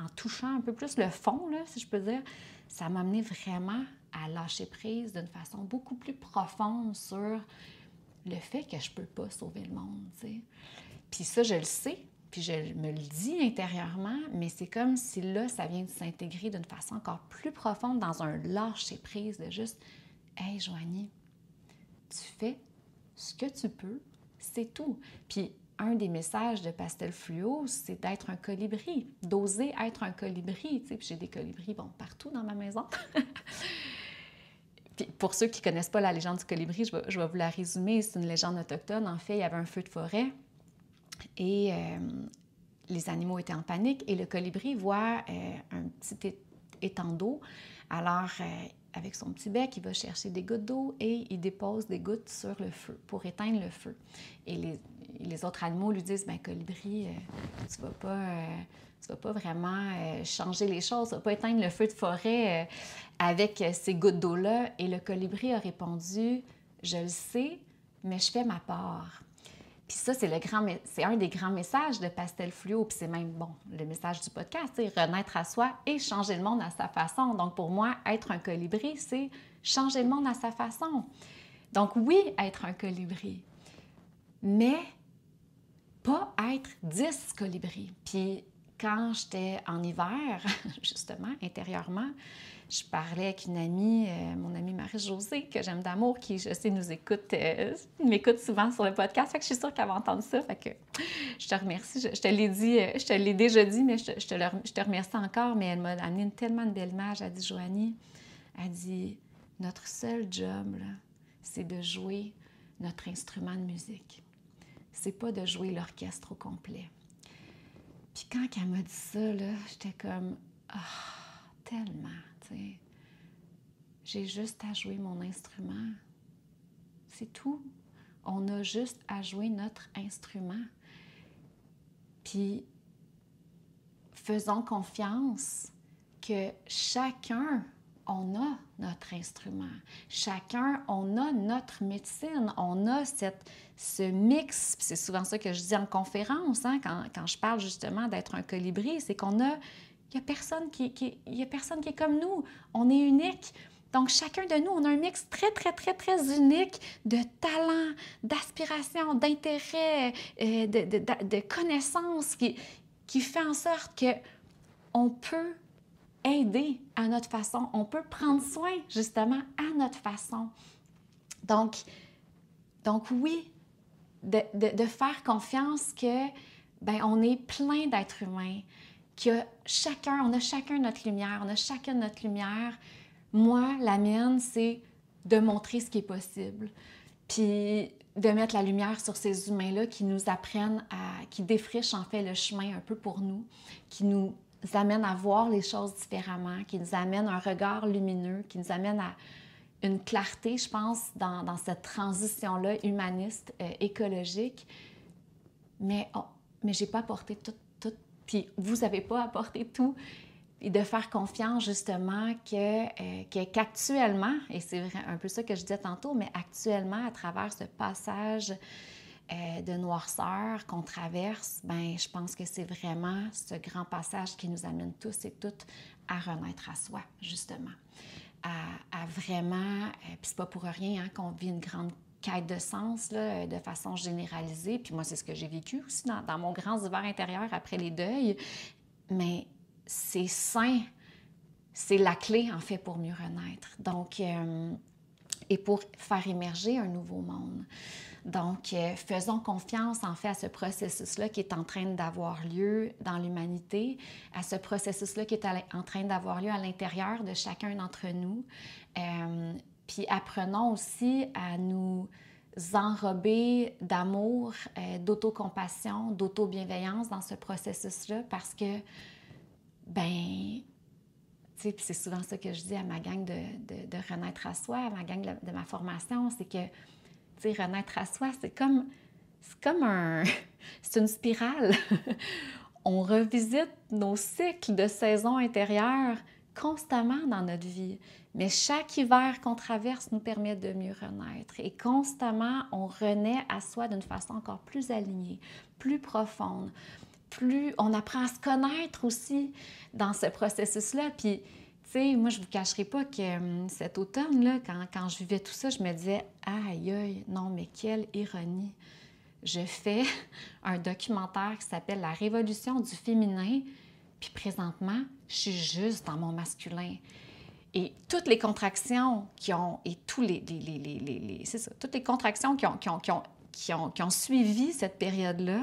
en touchant un peu plus le fond, là, si je peux dire, ça m'a amené vraiment à lâcher prise d'une façon beaucoup plus profonde sur le fait que je peux pas sauver le monde, tu sais. Puis ça, je le sais, puis je me le dis intérieurement, mais c'est comme si là, ça vient de s'intégrer d'une façon encore plus profonde dans un lâcher-prise de juste « Hey, Joanie, tu fais ce que tu peux, c'est tout. » Puis un des messages de Pastel Fluo, c'est d'être un colibri, d'oser être un colibri, tu sais. Puis j'ai des colibris, bon, partout dans ma maison. Puis pour ceux qui ne connaissent pas la légende du colibri, je vais vous la résumer. C'est une légende autochtone. En fait, il y avait un feu de forêt et les animaux étaient en panique et le colibri voit un petit étang d'eau. Alors, avec son petit bec, il va chercher des gouttes d'eau et il dépose des gouttes sur le feu pour éteindre le feu. Et les autres animaux lui disent « Bien, colibri, tu vas pas vraiment changer les choses, tu vas pas éteindre le feu de forêt avec ces gouttes d'eau-là. » Et le colibri a répondu « Je le sais, mais je fais ma part. » Puis ça, c'est un des grands messages de Pastel Fluo, puis c'est même, bon, le message du podcast, c'est renaître à soi et changer le monde à sa façon. Donc pour moi, être un colibri, c'est changer le monde à sa façon. Donc oui, être un colibri, mais pas être 10 colibris. Puis quand j'étais en hiver, justement, intérieurement, je parlais avec une amie, mon amie Marie-Josée, que j'aime d'amour, qui, je sais, m'écoute souvent sur le podcast. Fait que je suis sûre qu'elle va entendre ça. Fait que je te remercie. Je te l'ai dit, je te l'ai déjà dit, mais je te remercie encore. Mais elle m'a amené tellement de belle image. Elle dit, Joanie, elle dit, notre seul job, là, c'est de jouer notre instrument de musique. C'est pas de jouer l'orchestre au complet. Puis quand elle m'a dit ça, là, j'étais comme, tellement, tu sais. J'ai juste à jouer mon instrument. C'est tout. On a juste à jouer notre instrument. Puis faisons confiance que chacun on a notre instrument. Chacun, on a notre médecine, on a ce mix. C'est souvent ça que je dis en conférence, hein, quand je parle justement d'être un colibri, c'est qu'on a, il n'y a personne y a personne qui est comme nous. On est unique. Donc, chacun de nous, on a un mix très, très, très, très unique de talents, d'aspirations, d'intérêts, de connaissances qui fait en sorte qu'on peut aider à notre façon, on peut prendre soin justement à notre façon. Donc oui, de faire confiance que ben on est plein d'êtres humains, on a chacun notre lumière, on a chacun notre lumière. Moi, la mienne, c'est de montrer ce qui est possible, puis de mettre la lumière sur ces humains-là qui nous apprennent qui défrichent en fait le chemin un peu pour nous, qui nous amènent à voir les choses différemment, qui nous amènent un regard lumineux, qui nous amènent à une clarté, je pense, dans cette transition-là humaniste, écologique. Mais j'ai pas apporté tout, puis vous n'avez pas apporté tout. Et de faire confiance justement qu'actuellement, et c'est un peu ça que je disais tantôt, mais actuellement, à travers ce passage de noirceur qu'on traverse, ben je pense que c'est vraiment ce grand passage qui nous amène tous et toutes à renaître à soi, justement. À vraiment, puis c'est pas pour rien hein, qu'on vit une grande quête de sens là, de façon généralisée, puis moi c'est ce que j'ai vécu aussi dans mon grand hiver intérieur après les deuils, mais c'est sain, c'est la clé en fait pour mieux renaître. Donc, et pour faire émerger un nouveau monde. Donc, faisons confiance en fait à ce processus-là qui est en train d'avoir lieu dans l'humanité, à ce processus-là qui est en train d'avoir lieu à l'intérieur de chacun d'entre nous. Puis apprenons aussi à nous enrober d'amour, d'autocompassion, d'auto-bienveillance dans ce processus-là parce que ben, tu sais, puis c'est souvent ça que je dis à ma gang de renaître à soi, à ma gang de ma formation, c'est que, tu sais, renaître à soi, c'est comme c'est une spirale. On revisite nos cycles de saison intérieure constamment dans notre vie. Mais chaque hiver qu'on traverse nous permet de mieux renaître. Et constamment, on renaît à soi d'une façon encore plus alignée, plus profonde. Plus on apprend à se connaître aussi dans ce processus-là. Puis, tu sais, moi, je ne vous cacherai pas que cet automne-là, quand je vivais tout ça, je me disais « Aïe, aïe, non, mais quelle ironie! » Je fais un documentaire qui s'appelle « La révolution du féminin », puis présentement, je suis juste dans mon masculin. Et toutes les contractions qui ont... et tous c'est ça, toutes les contractions qui ont suivi cette période-là,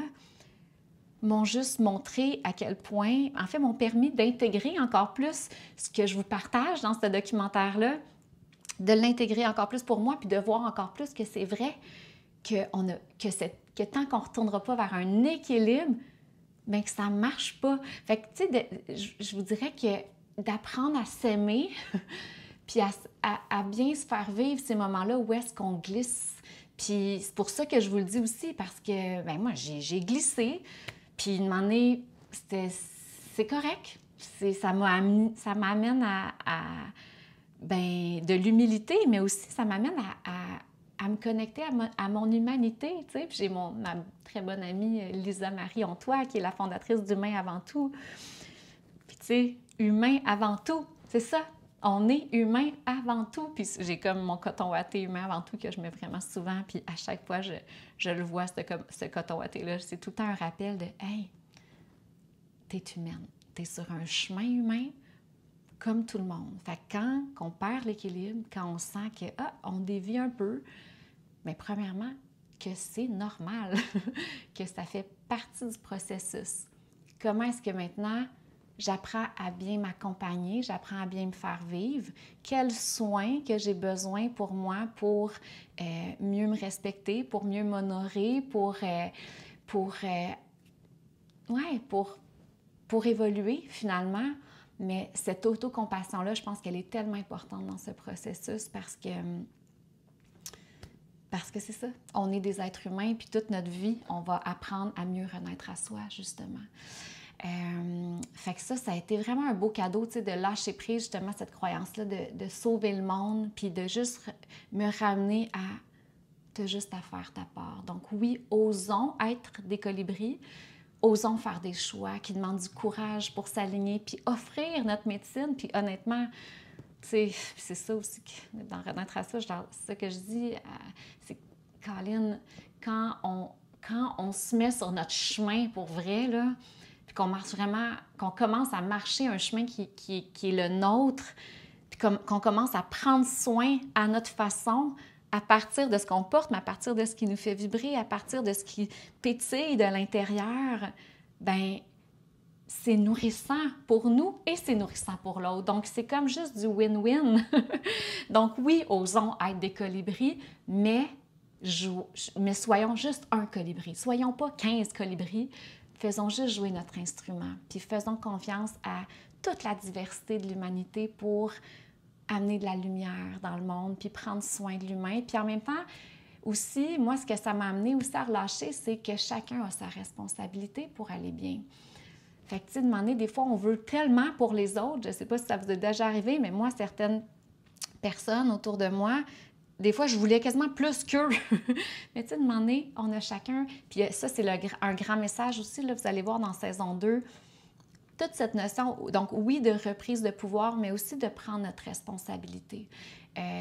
m'ont juste montré à quel point, en fait, m'ont permis d'intégrer encore plus ce que je vous partage dans ce documentaire-là, de l'intégrer encore plus pour moi, puis de voir encore plus que c'est vrai que tant qu'on ne retournera pas vers un équilibre, bien que ça ne marche pas. Fait que, tu sais, je vous dirais que d'apprendre à s'aimer, puis à bien se faire vivre ces moments-là où est-ce qu'on glisse. Puis c'est pour ça que je vous le dis aussi, parce que, ben moi, j'ai glissé. Puis, une moment donné, c'est correct. Ça m'amène de l'humilité, mais aussi ça m'amène à me connecter à mon humanité. Tu sais. Puis j'ai ma très bonne amie Lisa Marie Ontois, qui est la fondatrice d'Humain avant tout. Puis tu sais, humain avant tout, c'est ça. On est humain avant tout. Puis j'ai comme mon coton watté humain avant tout que je mets vraiment souvent. Puis à chaque fois, je le vois, ce coton watté-là. C'est tout le temps un rappel de « Hey, t'es humaine. T'es sur un chemin humain comme tout le monde. » Fait que quand on perd l'équilibre, quand on sent qu'on dévie un peu, bien premièrement, que c'est normal, que ça fait partie du processus. Comment est-ce que maintenant... j'apprends à bien m'accompagner, j'apprends à bien me faire vivre. Quels soins que j'ai besoin pour moi pour mieux me respecter, pour mieux m'honorer, pour évoluer finalement. Mais cette autocompassion-là, je pense qu'elle est tellement importante dans ce processus parce que c'est ça, on est des êtres humains, puis toute notre vie, on va apprendre à mieux renaître à soi, justement. Fait que ça a été vraiment un beau cadeau, tu sais, de lâcher prise justement cette croyance-là de sauver le monde, puis de juste me ramener à t'as juste à faire ta part. Donc oui, osons être des colibris, osons faire des choix qui demandent du courage pour s'aligner, puis offrir notre médecine, puis honnêtement, c'est ça aussi, dans Renaître à ça, c'est ça que je dis, c'est Colin, quand on se met sur notre chemin pour vrai, là, puis qu'on marche vraiment, qu'on commence à marcher un chemin qui est le nôtre, puis qu'on commence à prendre soin à notre façon, à partir de ce qu'on porte, mais à partir de ce qui nous fait vibrer, à partir de ce qui pétille de l'intérieur, ben c'est nourrissant pour nous et c'est nourrissant pour l'autre. Donc, c'est comme juste du win-win. Donc, oui, osons être des colibris, mais soyons juste un colibri. Soyons pas 15 colibris. Faisons juste jouer notre instrument. Puis faisons confiance à toute la diversité de l'humanité pour amener de la lumière dans le monde, puis prendre soin de l'humain. Puis en même temps, aussi, moi, ce que ça m'a amené aussi à relâcher, c'est que chacun a sa responsabilité pour aller bien. Fait que, tu sais, demander, des fois, on veut tellement pour les autres. Je ne sais pas si ça vous est déjà arrivé, mais moi, certaines personnes autour de moi, des fois, je voulais quasiment plus qu'eux. Mais tu sais, demander, on a chacun... Puis ça, c'est un grand message aussi, là, vous allez voir dans saison 2, toute cette notion, donc oui, de reprise de pouvoir, mais aussi de prendre notre responsabilité.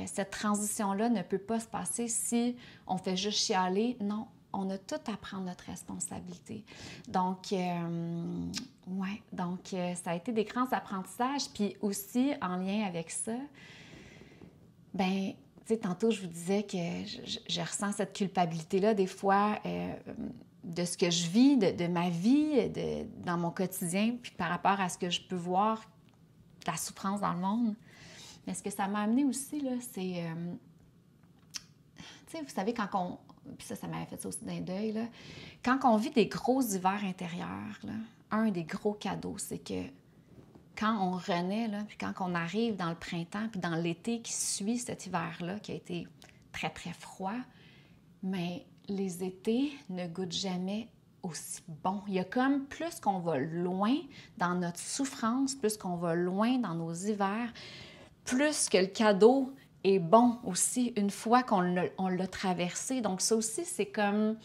Cette transition-là ne peut pas se passer si on fait juste chialer. Non, on a tout à prendre notre responsabilité. Donc, ça a été des grands apprentissages. Puis aussi, en lien avec ça, ben, tu sais, tantôt, je vous disais que je ressens cette culpabilité-là, des fois, de ce que je vis, de ma vie, dans mon quotidien, puis par rapport à ce que je peux voir, la souffrance dans le monde. Mais ce que ça m'a amené aussi, là, c'est... tu sais, vous savez, quand on... Puis ça m'avait fait ça aussi d'un deuil, là. Quand on vit des gros hivers intérieurs, là, un des gros cadeaux, c'est que quand on renaît, là, puis quand on arrive dans le printemps, puis dans l'été qui suit cet hiver-là, qui a été très, très froid, mais les étés ne goûtent jamais aussi bon. Il y a comme, plus qu'on va loin dans notre souffrance, plus qu'on va loin dans nos hivers, plus que le cadeau est bon aussi une fois qu'on l'a traversé. Donc ça aussi, c'est comme...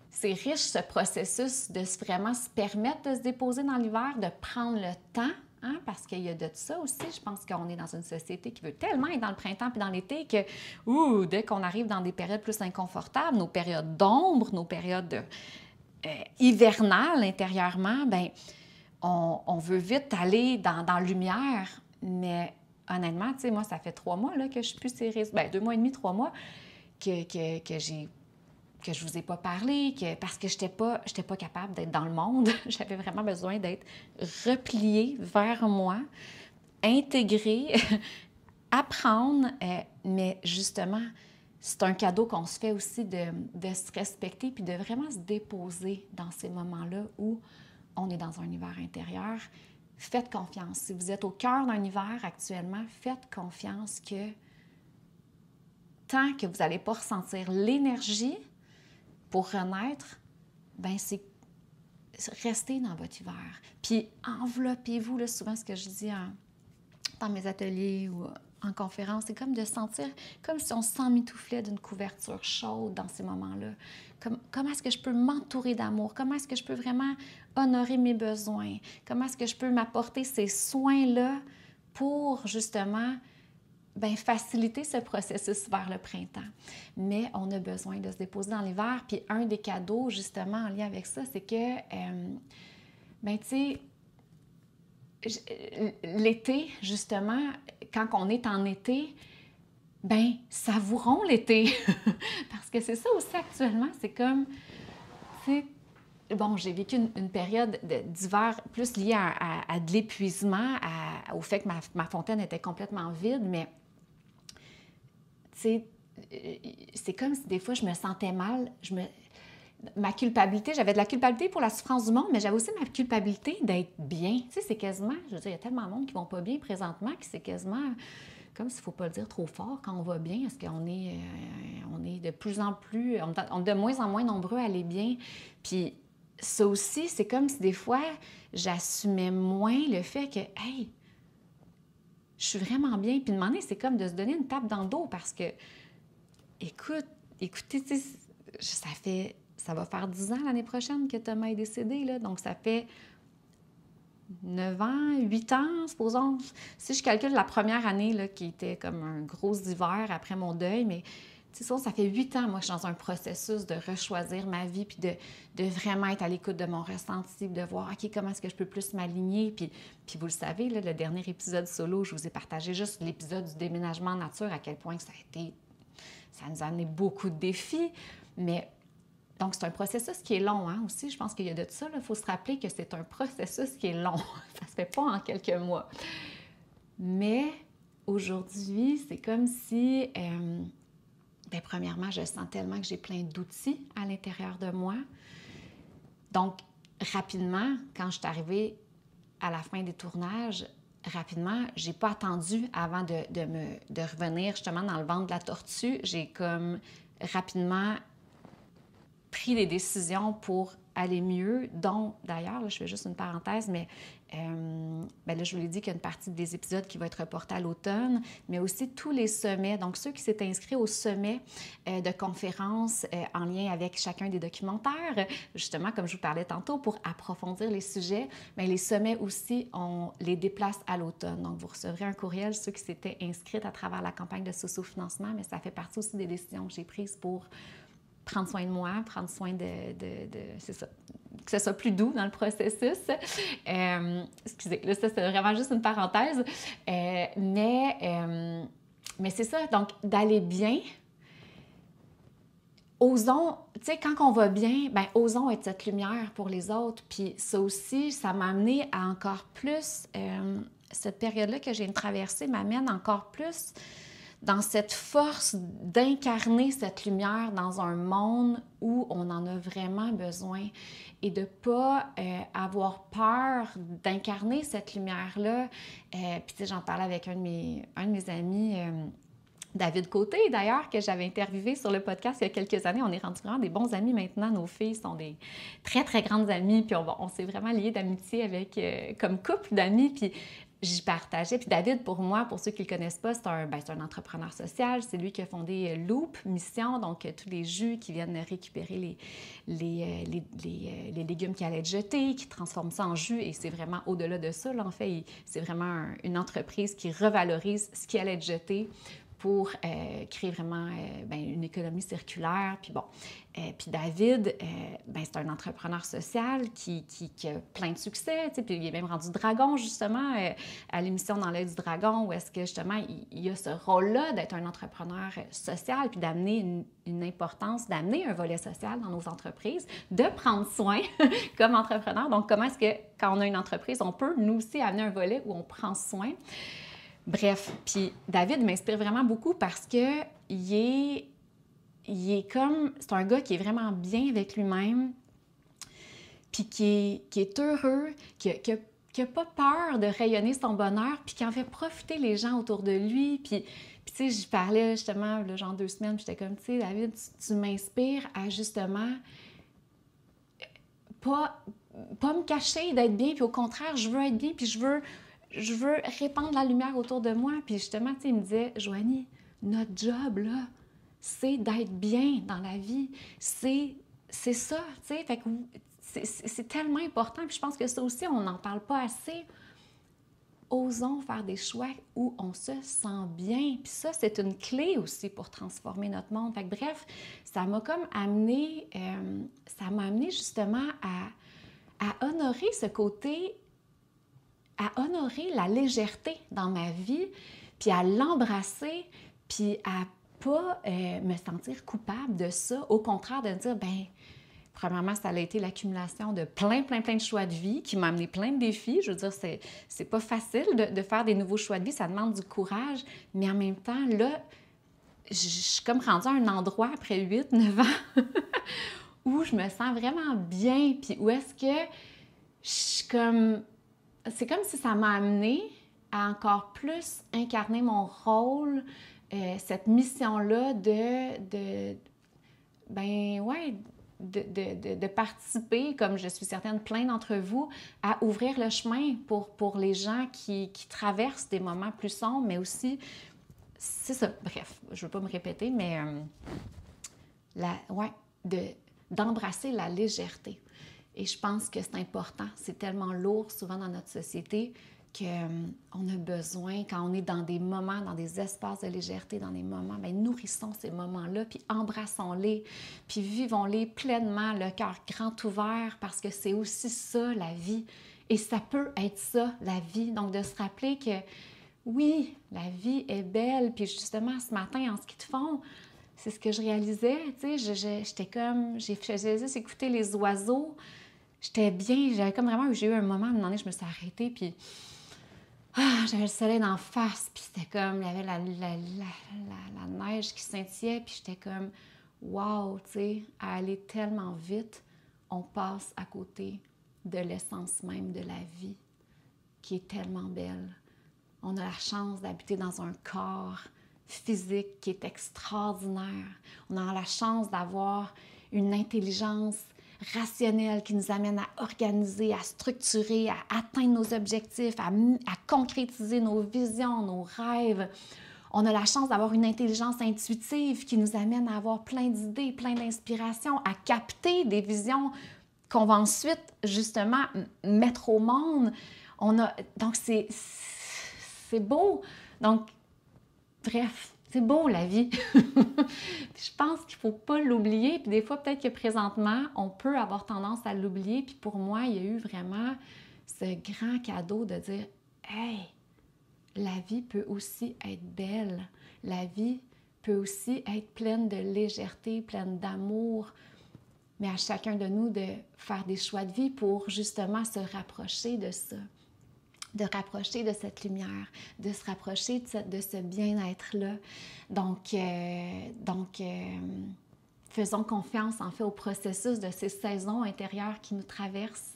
C'est riche, ce processus de vraiment se permettre de se déposer dans l'hiver, de prendre le temps, hein, parce qu'il y a de ça aussi. Je pense qu'on est dans une société qui veut tellement être dans le printemps puis dans l'été que, dès qu'on arrive dans des périodes plus inconfortables, nos périodes d'ombre, nos périodes hivernales intérieurement, bien, on veut vite aller dans la lumière. Mais honnêtement, tu sais, moi, ça fait 3 mois là, que je suis plus ces réseaux. Bien, 2 mois et demi, 3 mois que je vous ai pas parlé, parce que j'étais pas capable d'être dans le monde. J'avais vraiment besoin d'être repliée vers moi, intégrée, apprendre, mais justement, c'est un cadeau qu'on se fait aussi de se respecter puis de vraiment se déposer dans ces moments-là où on est dans un hiver intérieur. Faites confiance. Si vous êtes au cœur d'un hiver actuellement, faites confiance que tant que vous n'allez pas ressentir l'énergie pour renaître, ben c'est rester dans votre hiver. Puis enveloppez-vous, là, souvent ce que je dis dans mes ateliers ou en conférence, c'est comme de sentir comme si on s'emmitouflait d'une couverture chaude dans ces moments-là. Comment est-ce que je peux m'entourer d'amour? Comment est-ce que je peux vraiment honorer mes besoins? Comment est-ce que je peux m'apporter ces soins-là pour justement faciliter ce processus vers le printemps. Mais on a besoin de se déposer dans l'hiver. Puis un des cadeaux, justement, en lien avec ça, c'est que, tu sais, l'été, justement, quand on est en été, savourons l'été. Parce que c'est ça aussi actuellement, c'est comme, tu sais, bon, j'ai vécu une période d'hiver plus liée à de l'épuisement, au fait que ma fontaine était complètement vide, mais c'est comme si des fois je me sentais mal. Ma culpabilité, j'avais de la culpabilité pour la souffrance du monde, mais j'avais aussi ma culpabilité d'être bien. Tu sais, c'est quasiment, je veux dire, il y a tellement de monde qui ne vont pas bien présentement que c'est quasiment comme s'il ne faut pas le dire trop fort quand on va bien. Est-ce qu'on est, on est de plus en plus, on est de moins en moins nombreux à aller bien. Puis ça aussi, c'est comme si des fois, j'assumais moins le fait que, hey, je suis vraiment bien. Puis demander, c'est comme de se donner une tape dans le dos parce que, écoutez, tu sais, ça va faire 10 ans l'année prochaine que Thomas est décédé, là. Donc, ça fait 9 ans, 8 ans, supposons. Si je calcule la première année, là, qui était comme un gros hiver après mon deuil, mais tu sais, ça fait 8 ans, moi, que je suis dans un processus de rechoisir ma vie, puis de vraiment être à l'écoute de mon ressenti, de voir, OK, comment est-ce que je peux plus m'aligner. Puis vous le savez, là, le dernier épisode solo, je vous ai partagé juste l'épisode du déménagement en nature, à quel point que ça nous a amené beaucoup de défis. Mais donc, c'est un processus qui est long, hein, aussi. Je pense qu'il y a de ça. Il faut se rappeler que c'est un processus qui est long. Ça se fait pas en quelques mois. Mais aujourd'hui, c'est comme si... premièrement, je sens tellement que j'ai plein d'outils à l'intérieur de moi. Donc, rapidement, quand je suis arrivée à la fin des tournages, rapidement, j'ai pas attendu avant de revenir justement dans le ventre de la tortue. J'ai comme rapidement pris des décisions pour aller mieux, dont, d'ailleurs, là, je fais juste une parenthèse, mais là, je vous l'ai dit qu'il y a une partie des épisodes qui va être reportée à l'automne, mais aussi tous les sommets. Donc, ceux qui s'étaient inscrits au sommet de conférences en lien avec chacun des documentaires, justement, comme je vous parlais tantôt, pour approfondir les sujets, mais les sommets aussi, on les déplace à l'automne. Donc, vous recevrez un courriel, ceux qui s'étaient inscrits à travers la campagne de socio-financement, mais ça fait partie aussi des décisions que j'ai prises pour prendre soin de moi, prendre soin c'est ça, que ce soit plus doux dans le processus. Excusez, là, ça, c'est vraiment juste une parenthèse. Mais c'est ça, donc d'aller bien, osons, tu sais, quand on va bien, bien, osons être cette lumière pour les autres. Puis ça aussi, ça m'a amené à encore plus, cette période-là que j'ai traversée m'amène encore plus dans cette force d'incarner cette lumière dans un monde où on en a vraiment besoin et de ne pas avoir peur d'incarner cette lumière-là. Puis tu sais, j'en parlais avec un de mes amis, David Côté, d'ailleurs, que j'avais interviewé sur le podcast il y a quelques années. On est rendus vraiment des bons amis maintenant. Nos filles sont des très, très grandes amies. Puis on s'est vraiment liés d'amitié avec, comme couple d'amis. Puis j'y partageais. Puis David, pour moi, pour ceux qui ne le connaissent pas, c'est un entrepreneur social. C'est lui qui a fondé Loop Mission, donc tous les jus qui viennent récupérer les légumes qui allaient être jetés, qui transforment ça en jus. Et c'est vraiment au-delà de ça. Là, en fait, c'est vraiment une entreprise qui revalorise ce qui allait être jeté pour créer vraiment une économie circulaire. Puis bon, puis David, c'est un entrepreneur social qui a plein de succès, puis il est même rendu dragon, justement, à l'émission Dans l'œil du dragon, où est-ce que, justement, il a ce rôle-là d'être un entrepreneur social, puis d'amener une importance, d'amener un volet social dans nos entreprises, de prendre soin comme entrepreneur. Donc, comment est-ce que, quand on a une entreprise, on peut, nous aussi, amener un volet où on prend soin? Bref, puis David m'inspire vraiment beaucoup parce que c'est un gars qui est vraiment bien avec lui-même, puis qui est heureux, qui a pas peur de rayonner son bonheur, puis qui en fait profiter les gens autour de lui. Puis tu sais, j'y parlais justement, là, genre 2 semaines, puis j'étais comme, tu sais, David, tu m'inspires à justement pas me cacher d'être bien, puis au contraire, je veux être bien, puis je veux répandre la lumière autour de moi. Puis justement, tu sais, il me disait, Joanie, notre job, là, c'est d'être bien dans la vie. C'est ça, tu sais. Fait que c'est tellement important. Puis je pense que ça aussi, on n'en parle pas assez. Osons faire des choix où on se sent bien. Puis ça, c'est une clé aussi pour transformer notre monde. Fait que bref, ça m'a comme amené, justement à honorer ce côté, à honorer la légèreté dans ma vie, puis à l'embrasser, puis à pas me sentir coupable de ça. Au contraire, de me dire, premièrement, ça a été l'accumulation de plein de choix de vie qui m'a amené plein de défis. Je veux dire, c'est pas facile de faire des nouveaux choix de vie, ça demande du courage, mais en même temps, là, je suis comme rendue à un endroit après 8-9 ans où je me sens vraiment bien, puis où est-ce que je suis comme... C'est comme si ça m'a amenée à encore plus incarner mon rôle, cette mission-là de participer, comme je suis certaine, plein d'entre vous, à ouvrir le chemin pour les gens qui traversent des moments plus sombres, mais aussi, c'est ça, bref, je ne veux pas me répéter, mais d'embrasser la légèreté. Et je pense que c'est important, c'est tellement lourd souvent dans notre société qu'on a besoin, quand on est dans des moments, dans des espaces de légèreté, dans des moments, bien, nourrissons ces moments-là, puis embrassons-les, puis vivons-les pleinement, le cœur grand ouvert, parce que c'est aussi ça, la vie. Et ça peut être ça, la vie. Donc, de se rappeler que, oui, la vie est belle. Puis justement, ce matin, en ski de fond, c'est ce que je réalisais, tu sais, j'étais comme, j'ai juste écouté les oiseaux, j'étais bien, j'avais comme vraiment, j'ai eu un moment, à un moment donné, je me suis arrêtée, puis j'avais le soleil d'en face, puis c'était comme, il y avait la neige qui scintillait, puis j'étais comme, wow, tu sais, à aller tellement vite, on passe à côté de l'essence même de la vie, qui est tellement belle. On a la chance d'habiter dans un corps physique qui est extraordinaire. On a la chance d'avoir une intelligence rationnelle qui nous amène à organiser, à structurer, à atteindre nos objectifs, à concrétiser nos visions, nos rêves. On a la chance d'avoir une intelligence intuitive qui nous amène à avoir plein d'idées, plein d'inspirations, à capter des visions qu'on va ensuite, justement, mettre au monde. Donc, c'est beau. Donc, bref, c'est beau la vie. Je pense qu'il ne faut pas l'oublier. Puis des fois, peut-être que présentement, on peut avoir tendance à l'oublier. Puis pour moi, il y a eu vraiment ce grand cadeau de dire « Hey, la vie peut aussi être belle. La vie peut aussi être pleine de légèreté, pleine d'amour. » Mais à chacun de nous de faire des choix de vie pour justement se rapprocher de ça. De rapprocher de cette lumière, de se rapprocher de ce bien-être-là. Donc, faisons confiance en fait au processus de ces saisons intérieures qui nous traversent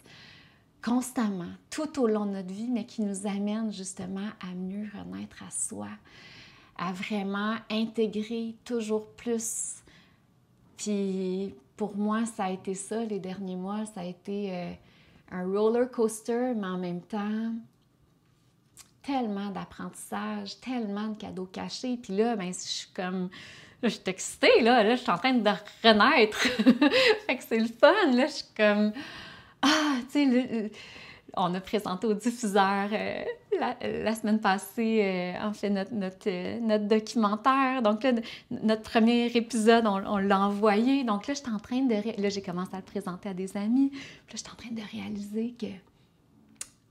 constamment, tout au long de notre vie, mais qui nous amènent justement à mieux renaître à soi, à vraiment intégrer toujours plus. Puis pour moi, ça a été ça, les derniers mois, ça a été un roller coaster, mais en même temps, tellement d'apprentissage, tellement de cadeaux cachés. Puis là, ben, je suis comme... Là, je suis excitée, là, je suis en train de renaître. Fait que c'est le fun, là, je suis comme... tu sais, on a présenté au diffuseur la semaine passée, en fait, notre documentaire. Donc là, notre premier épisode, on l'a envoyé. Donc là, je suis en train de... Là, j'ai commencé à le présenter à des amis. Puis là, je suis en train de réaliser que...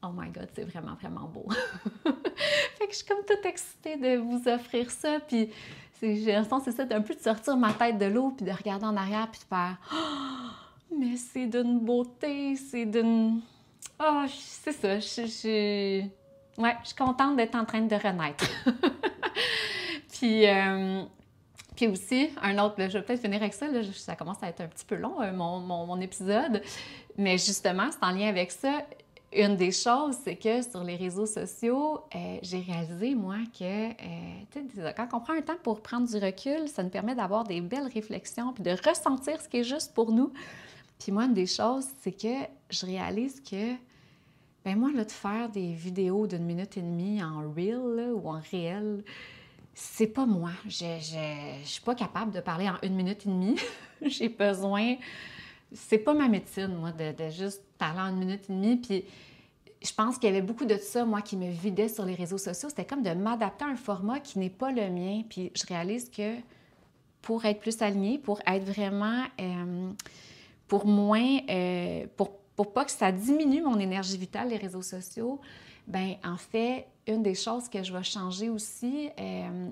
Oh my God, c'est vraiment, vraiment beau. Fait que je suis comme toute excitée de vous offrir ça. Puis j'ai l'impression que c'est ça, un peu de sortir ma tête de l'eau, puis de regarder en arrière, puis de faire « Mais c'est d'une beauté, c'est d'une... » c'est ça, je suis contente d'être en train de renaître. Puis aussi, un autre, là, je vais peut-être finir avec ça, là, ça commence à être un petit peu long, mon épisode, mais justement, c'est en lien avec ça. Une des choses, c'est que sur les réseaux sociaux, j'ai réalisé, moi, que quand on prend un temps pour prendre du recul, ça nous permet d'avoir des belles réflexions puis de ressentir ce qui est juste pour nous. Puis moi, une des choses, c'est que je réalise que, ben moi, là, de faire des vidéos d'1 minute et demie en reel là, ou en réel, c'est pas moi. Je suis pas capable de parler en 1 minute et demie. J'ai besoin... C'est pas ma médecine, moi, de juste parler en 1 minute et demie. Puis je pense qu'il y avait beaucoup de ça, moi, qui me vidait sur les réseaux sociaux. C'était comme de m'adapter à un format qui n'est pas le mien. Puis je réalise que pour être plus alignée, pour être vraiment... pour moins... pour pas que ça diminue mon énergie vitale, les réseaux sociaux, bien, en fait, une des choses que je vais changer aussi,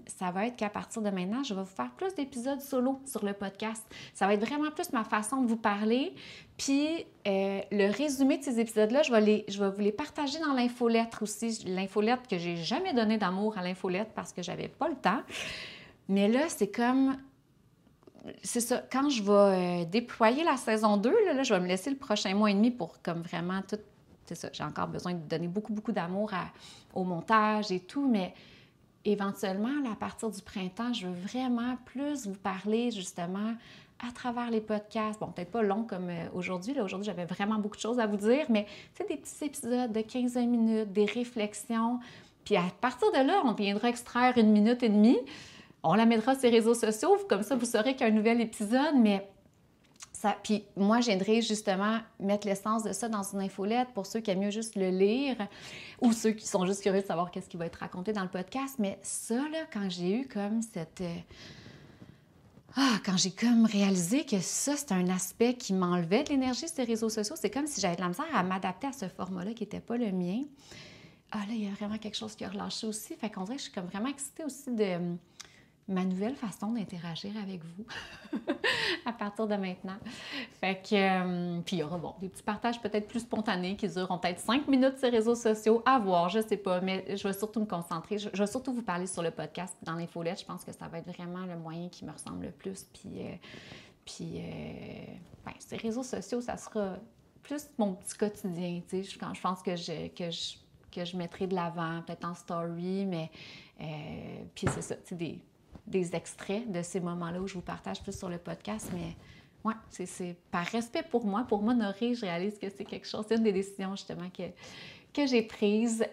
ça va être qu'à partir de maintenant, je vais vous faire plus d'épisodes solo sur le podcast. Ça va être vraiment plus ma façon de vous parler. Puis, le résumé de ces épisodes-là, je vais vous les partager dans l'infolettre aussi. L'infolettre que j'ai jamais donné d'amour à l'infolettre parce que j'avais pas le temps. Mais là, c'est comme... C'est ça, quand je vais déployer la saison 2, là, je vais me laisser le prochain mois et demi pour comme vraiment tout... C'est ça, j'ai encore besoin de donner beaucoup, beaucoup d'amour au montage et tout, mais éventuellement, là, à partir du printemps, je veux vraiment plus vous parler justement à travers les podcasts. Bon, peut-être pas long comme aujourd'hui. Là, aujourd'hui, j'avais vraiment beaucoup de choses à vous dire, mais tu sais, des petits épisodes de 15-20 minutes, des réflexions. Puis à partir de là, on viendra extraire 1 minute et demie. On la mettra sur les réseaux sociaux, comme ça, vous saurez qu'il y a un nouvel épisode, mais ça... Puis moi, je viendrai justement mettre l'essence de ça dans une infolette pour ceux qui aiment mieux juste le lire ou ceux qui sont juste curieux de savoir qu'est-ce qui va être raconté dans le podcast. Mais ça, là, quand j'ai eu comme cette... quand j'ai comme réalisé que ça, c'est un aspect qui m'enlevait de l'énergie sur les réseaux sociaux, c'est comme si j'avais de la misère à m'adapter à ce format-là qui n'était pas le mien. Ah là, il y a vraiment quelque chose qui a relâché aussi. Fait qu'on dirait que je suis comme vraiment excitée aussi de ma nouvelle façon d'interagir avec vous à partir de maintenant. Fait que, puis il y aura, bon, des petits partages peut-être plus spontanés qui dureront peut-être 5 minutes sur les réseaux sociaux, à voir, je sais pas, mais je vais surtout me concentrer, je vais surtout vous parler sur le podcast, dans l'infolette, je pense que ça va être vraiment le moyen qui me ressemble le plus, puis ces réseaux sociaux, ça sera plus mon petit quotidien, tu sais, je pense que je mettrai de l'avant, peut-être en story, mais puis c'est ça, tu sais, des extraits de ces moments-là où je vous partage plus sur le podcast, mais ouais, c'est par respect pour moi, pour m'honorer, je réalise que c'est quelque chose, c'est une des décisions justement que j'ai prises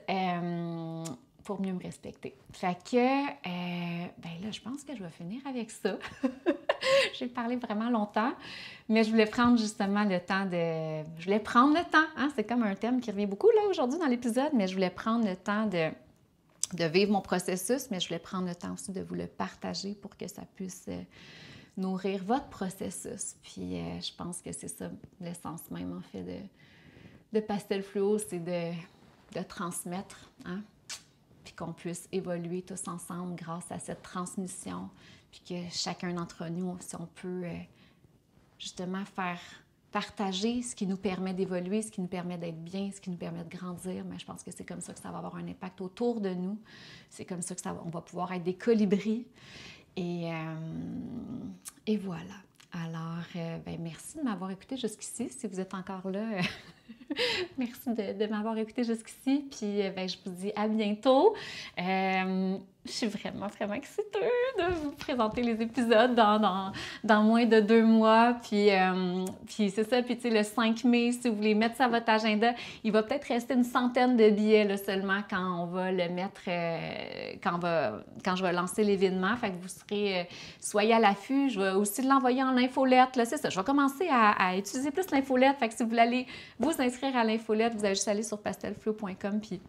pour mieux me respecter. Fait que, ben là, je pense que je vais finir avec ça. J'ai parlé vraiment longtemps, mais je voulais prendre justement le temps de... Je voulais prendre le temps, hein? C'est comme un thème qui revient beaucoup là aujourd'hui dans l'épisode, mais je voulais prendre le temps de vivre mon processus, mais je voulais prendre le temps aussi de vous le partager pour que ça puisse nourrir votre processus. Puis je pense que c'est ça l'essence même, en fait, de Pastel Fluo, c'est de transmettre, hein? Puis qu'on puisse évoluer tous ensemble grâce à cette transmission, puis que chacun d'entre nous, si on peut justement faire partager ce qui nous permet d'évoluer, ce qui nous permet d'être bien, ce qui nous permet de grandir, mais je pense que c'est comme ça que ça va avoir un impact autour de nous. C'est comme ça que on va pouvoir être des colibris. Et voilà. Alors, merci de m'avoir écouté jusqu'ici. Si vous êtes encore là, merci de m'avoir écouté jusqu'ici. Puis, je vous dis à bientôt. Je suis vraiment, vraiment excitée de vous présenter les épisodes dans moins de 2 mois. Puis c'est ça. Puis, tu sais, le 5 mai, si vous voulez mettre ça à votre agenda, il va peut-être rester une centaine de billets là, seulement quand on va le mettre, quand je vais lancer l'événement. Fait que vous serez, soyez à l'affût. Je vais aussi l'envoyer en infolette. Là, c'est ça. Je vais commencer à utiliser plus l'infolette. Fait que si vous voulez aller vous inscrire à l'infolette, vous allez juste aller sur pastelfluo.com puis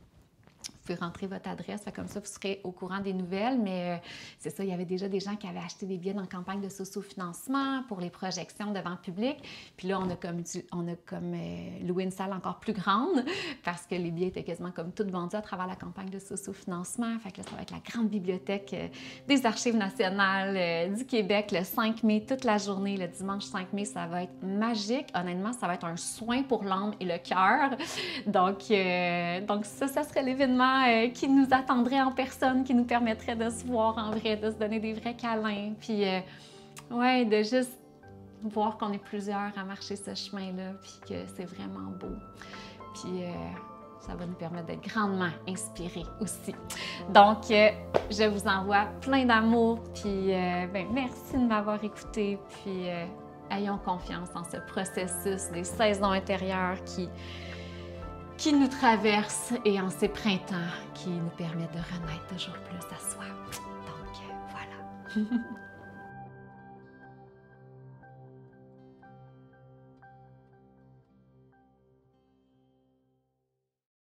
vous pouvez rentrer votre adresse, comme ça vous serez au courant des nouvelles, mais c'est ça, il y avait déjà des gens qui avaient acheté des billets dans la campagne de socio-financement pour les projections devant le public, puis là, on a comme loué une salle encore plus grande parce que les billets étaient quasiment comme toutes vendus à travers la campagne de socio-financement, fait que là, ça va être la grande bibliothèque des Archives nationales du Québec le 5 mai, toute la journée, le dimanche 5 mai, ça va être magique, honnêtement, ça va être un soin pour l'âme et le cœur, donc ça serait l'événement qui nous attendrait en personne, qui nous permettrait de se voir en vrai, de se donner des vrais câlins, puis ouais, de juste voir qu'on est plusieurs à marcher ce chemin-là, puis que c'est vraiment beau. Puis ça va nous permettre d'être grandement inspirés aussi. Donc, je vous envoie plein d'amour, puis merci de m'avoir écouté, puis ayons confiance en ce processus des saisons intérieures qui nous traverse et en ces printemps qui nous permettent de renaître toujours plus à soi. Donc, voilà.